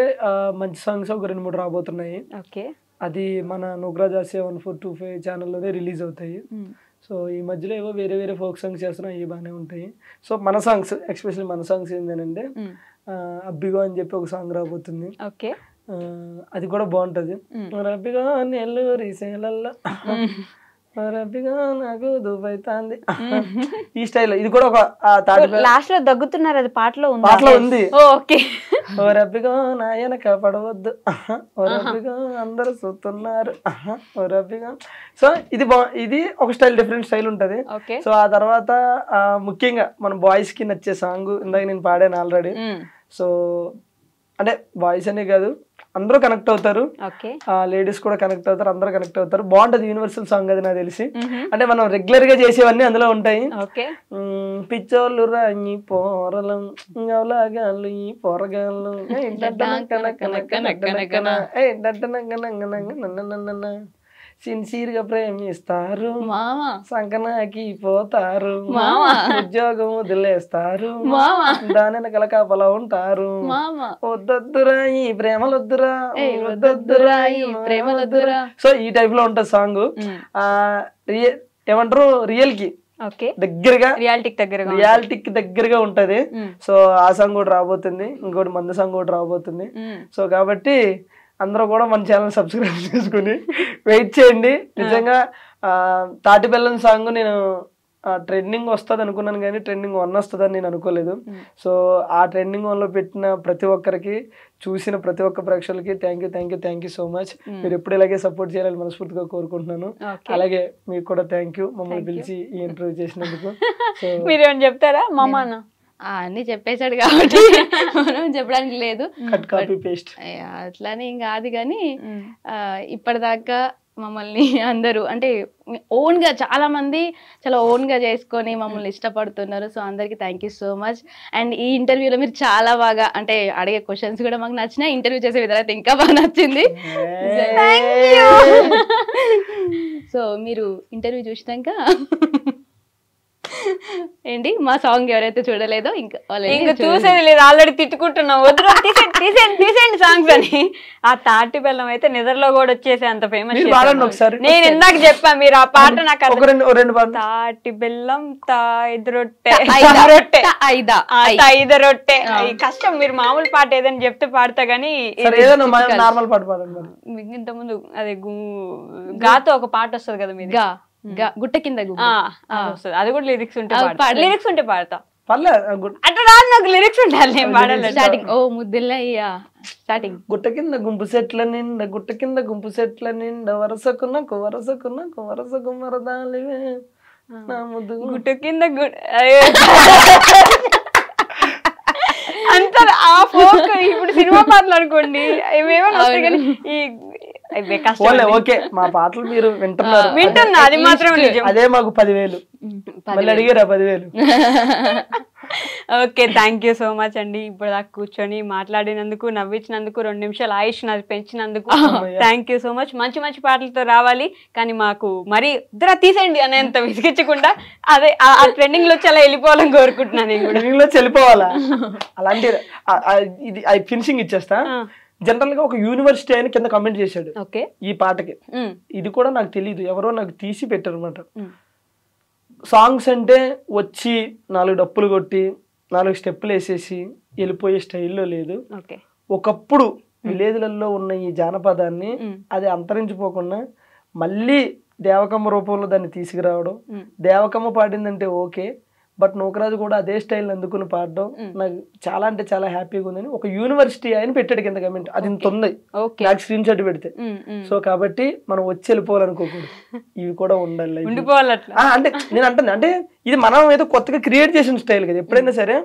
Speaker 3: మంచి సాంగ్స్ ఒక 2-3 రాబోతున్నాయి.
Speaker 2: ఓకే,
Speaker 3: అది మన నూకరాజ్ 1425 ఛానల్లోనే రిలీజ్ అవుతాయి. సో ఈ మధ్యలో ఏవో వేరే ఫోక్ సాంగ్స్ చేస్తున్నాం, అవి బాగానే ఉంటాయి. సో మన సాంగ్స్ ఎస్పెషల్లీ మన సాంగ్స్ ఏంటంటే అబ్బిగో అని చెప్పి ఒక సాంగ్ రాబోతుంది.
Speaker 2: ఓకే,
Speaker 3: అది కూడా బాగుంటుంది. అబ్బిగో నెల్లూరి సేలల్లో రబ్బిగా నాకు దుబ్బైతాంది ఈ స్టైల్. ఇది కూడా ఒక
Speaker 2: లాస్ట్ లో దగ్గుతున్నారు, అది పాటలో
Speaker 3: ఉంది.
Speaker 2: ఓకే.
Speaker 3: ఓ రబ్బిగా నాయన కాపాడవద్దు, ఓ రబ్బిగా అందరూ చూస్తున్నారు, ఓ రబ్బిగా. సో ఇది ఒక స్టైల్, డిఫరెంట్ స్టైల్ ఉంటది. సో ఆ తర్వాత ముఖ్యంగా మన బాయ్స్ కి నచ్చే సాంగ్ ఇందాక నేను పాడాను ఆల్రెడీ. సో అంటే బాయ్స్ అనే కాదు, అందరూ కనెక్ట్ అవుతారు, లేడీస్ కూడా కనెక్ట్ అవుతారు, అందరూ కనెక్ట్ అవుతారు. బాగుంటది, యూనివర్సల్ సాంగ్ అది నాకు తెలిసి. అంటే మనం రెగ్యులర్ గా చేసేవన్నీ అందులో ఉంటాయి. పిచ్చోళ్ళు రాయి పోరలం గవలాగాళ్ళు ఈ పోరగాళ్ళు సిన్సియర్ గా ప్రేమిస్తారు, సంకనాకి పోతారు, ఉద్యోగం వదిలేస్తారు, దాని వెనకాల కాపలా ఉంటారు, వద్దొద్దురా ఈ ప్రేమలొద్దురా, వద్దొద్దురా ఈ ప్రేమలొద్దురా. సో ఈ టైప్ లో ఉంటది సాంగ్. ఏమంటారు, రియల్ కి దగ్గరగా, రియాలిటీకి దగ్గరగా ఉంటది. సో ఆ సాంగ్ కూడా రాబోతుంది, ఇంకోటి మందు సాంగ్ కూడా రాబోతుంది. సో కాబట్టి అందరూ కూడా మన ఛానల్ సబ్స్క్రైబ్ చేసుకుని వెయిట్ చేయండి. నిజంగా తాటి బెల్లం సాంగ్ నేను ట్రెండింగ్ వస్తుంది అనుకున్నాను, కానీ ట్రెండింగ్ 1 వస్తుందని నేను అనుకోలేదు. సో ఆ ట్రెండింగ్ 1లో పెట్టిన ప్రతి ఒక్కరికి, చూసిన ప్రతి ఒక్క ప్రేక్షకులకి థ్యాంక్ యూ సో మచ్. మీరు ఎప్పుడు ఇలాగే సపోర్ట్ చేయాలని మనస్ఫూర్తిగా కోరుకుంటున్నాను. అలాగే మీకు కూడా థ్యాంక్ యూ, మమ్మల్ని పిలిచి ఈ ఇంటర్వ్యూ చేసినందుకు. సో
Speaker 2: మీరేమని చెప్తారా? మామ
Speaker 4: అన్ని చెప్పేశాడు కాబట్టి మనం చెప్పడానికి లేదు, అట్లానే ఏం కాదు. కానీ ఇప్పటిదాకా మమ్మల్ని అందరూ అంటే ఓన్ గా చాలా మంది చాలా ఓన్ గా చేసుకొని మమ్మల్ని ఇష్టపడుతున్నారు. సో అందరికి thank you so much. And ఈ ఇంటర్వ్యూలో మీరు చాలా బాగా అంటే అడిగే క్వశ్చన్స్ కూడా మాకు నచ్చినాయి, ఇంటర్వ్యూ చేసే విధానం అయితే ఇంకా బాగా నచ్చింది. సో మీరు ఇంటర్వ్యూ చూసినాక ఏంటి మా సాంగ్ ఎవరైతే చూడలేదో ఇంకా
Speaker 2: చూసేది లేదు, ఆల్రెడీ తిట్టుకుంటున్నాం, వద్దు తీసేయండి సాంగ్స్ అని. ఆ తాటి బెల్లం అయితే నిద్రలో కూడా వచ్చేసి అంత ఫేమస్. నేను ఇందాక చెప్పా, మీరు ఆ పాట నాకు తాటి బెల్లం తాయిదు రొట్టె ఐదు రొట్టె కష్టం. మీరు మామూలు పాట ఏదైనా చెప్తే పాడతా గానీ
Speaker 3: నార్మల్ పాట పాడండి.
Speaker 2: ఇంత ముందు అదే గాతో ఒక పాట వస్తుంది కదా మీది,
Speaker 4: గుట్ట కింద
Speaker 2: వస్తుంది, అది కూడా లిరిక్స్ ఉంటే పాడతా.
Speaker 3: అట్లా
Speaker 2: రాదు నాకు, లిరిక్స్ ఉండాలి, నేను పాడాలి.
Speaker 4: స్టార్టింగ్ ఓ ముద్దులయ్యా స్టార్టింగ్.
Speaker 3: గుట్ట కింద గుంపు సెట్ల నిండా, గుట్ట కింద గుంపు సెట్ల నిండా, వరసకున్నకు మరదాలివే నా ముద్దు
Speaker 2: గుట్ట కింద అంత ఆ ఫోక్. ఇప్పుడు సినిమా పాటలు అనుకోండి ఏమేమో వస్తాయి, కానీ ఈ
Speaker 3: ఓకే మా పాటలు మీరు
Speaker 2: వింటున్నా, అది మాత్రం
Speaker 3: అదే మాకు 10,000 మళ్ళీ అడిగారా 10,000.
Speaker 2: Okay, thank you so much అండి. ఇప్పుడు దాకా కూర్చొని మాట్లాడినందుకు, నవ్వించినందుకు, 2 నిమిషాలు ఆయుష్ నాది పెంచినందుకు థ్యాంక్ యూ సో మచ్. మంచి మంచి పాటలతో రావాలి, కానీ మాకు మరీ ఇద్దరు తీసేయండి అనేంత విసిగించకుండా అదే ఆ ట్రెండింగ్ లో చాలా వెళ్ళిపోవాలని కోరుకుంటున్నాను. నేను
Speaker 3: ట్రెండింగ్ లో వెళ్ళిపోవాలా అలాంటి ఇది ఫినిషింగ్ ఇచ్చేస్తా. జనరల్ గా ఒక యూనివర్సిటీ ఆయన కింద కమెంట్ చేశాడు ఈ పాటకి. ఇది కూడా నాకు తెలియదు, ఎవరో నాకు తీసి పెట్టారు అనమాట. సాంగ్స్ అంటే వచ్చి 4 డప్పులు కొట్టి 4 స్టెప్పులు వేసేసి వెళ్ళిపోయే స్టైల్లో లేదు. ఒకప్పుడు విలేజ్లలో ఉన్న ఈ జానపదాన్ని అది అంతరించిపోకుండా మళ్ళీ దేవకమ్మ రూపంలో దాన్ని తీసుకురావడం. దేవకమ్మ పాడిందంటే ఓకే, బట్ నూకరాజు కూడా అదే స్టైల్ అందుకుని పాడడం నాకు చాలా అంటే చాలా హ్యాపీగా ఉందని ఒక యూనివర్సిటీ ఆయన పెట్టాడు కింద కమెంట్. అది ఇంత ఉంది, నాకు స్క్రీన్ షాట్ పెడితే. సో కాబట్టి మనం వచ్చి వెళ్ళిపోవాలనుకోకూడదు, ఇవి కూడా ఉండాలి. అంటే నేను అంటాను, అంటే ఇది మనం ఏదో కొత్తగా క్రియేట్ చేసిన స్టైల్ కదా. ఎప్పుడైనా సరే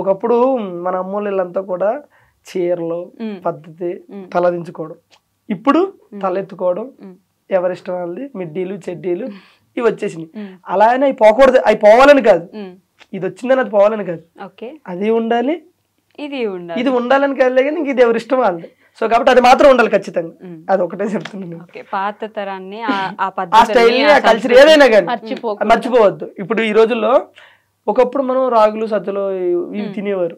Speaker 3: ఒకప్పుడు మన అమ్మోళ్ళంతా కూడా చీరలు పద్ధతి తలదించుకోవడం, ఇప్పుడు తలెత్తుకోవడం, ఎవరిష్టం వాళ్ళది మిడ్డీలు చెడ్డీలు ఇవి వచ్చేసినాయి. అలా అయినా అవి పోకూడదు, అవి పోవాలని కాదు, ఇది వచ్చిందని అది పోవాలని కాదు, అది ఉండాలి ఇది ఉండాలని కాదులే, కానీ ఇంక ఇది ఎవరి ఇష్టం వాళ్ళది. సో కాబట్టి అది మాత్రం ఉండాలి ఖచ్చితంగా, అది ఒకటే చెప్తున్నాను.
Speaker 2: పాత తరాన్ని
Speaker 3: ఆ స్టైల్ ని ఆ కల్చర్ ఏదైనా కానీ మర్చిపోవద్దు. ఇప్పుడు ఈ రోజుల్లో ఒకప్పుడు మనం రాగులు సజ్జలు ఇవి తినేవారు,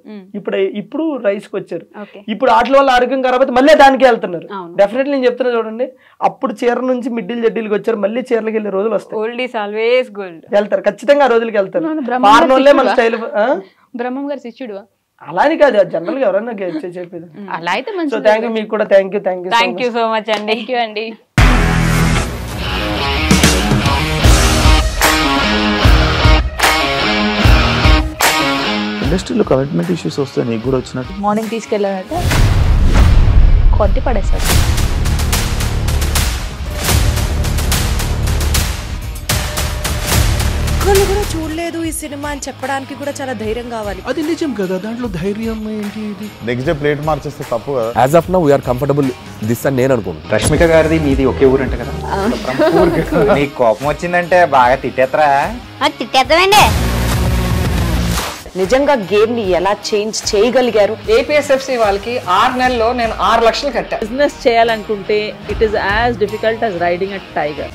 Speaker 3: ఇప్పుడు రైస్ కి వచ్చారు. ఇప్పుడు వాటి వల్ల ఆరోగ్యం ఖరాబ్ మళ్ళీ దానికి వెళ్తున్నారు. డెఫినెట్లీ నేను చెప్తున్నా చూడండి, అప్పుడు చీర నుంచి మిడ్డీలు జడ్డీలకు వచ్చారు, మళ్ళీ చీరలకు వెళ్ళే రోజులు వస్తాయి, వెళ్తారు ఖచ్చితంగా, ఆ రోజులకి వెళ్తారు. వాళ్ళే మన స్టైల్.
Speaker 4: బ్రహ్మం గారి శిష్యుడు
Speaker 3: అలా అని కాదు, జనరల్ గా ఎవరైనా చెప్పేది
Speaker 4: అలా అయితే.
Speaker 3: సో థ్యాంక్ యూ, మీకు కూడా థ్యాంక్ యూ
Speaker 2: సో మచ్ అండి.
Speaker 4: థ్యాంక్ యూ అండి.
Speaker 5: ఇండస్ట్రీలో కమిట్మెంట్ ఇష్యూస్ వస్తే నీకు కూడా వచ్చినట్టు
Speaker 4: మార్నింగ్ తీసుకెళ్ళానంటే కొట్టి పడేసాడు.
Speaker 6: ఒక్కళ్ళు కూడా చూడలేదు ఈ సినిమా అని చెప్పడానికి కూడా చాలా ధైర్యం కావాలి.
Speaker 7: అది నిజం కదా, దాంట్లో ధైర్యం ఏంటి? ఇది
Speaker 5: నెక్స్ట్ డే ప్లేట్ మార్చేస్తే తప్పు కదా.
Speaker 8: As of now we're comfortable this అని నేను అనుకుంటున్నాను.
Speaker 9: రష్మిక గారిది మీది ఒకే ఊరు అంట కదా. నీకు కోపం వచ్చిందంటే బాగా తిట్టేత్తరా?
Speaker 10: తిట్టేద్దామండి.
Speaker 6: నిజంగా గేమ్ ని ఎలా చేంజ్ చేయగలిగారు?
Speaker 11: ఏపీఎస్ఎఫ్సి వాళ్ళకి 6 నెలల్లో నేను 6 లక్షలు కట్టా.
Speaker 6: బిజినెస్ చేయాలనుకుంటే it is as difficult as riding a tiger.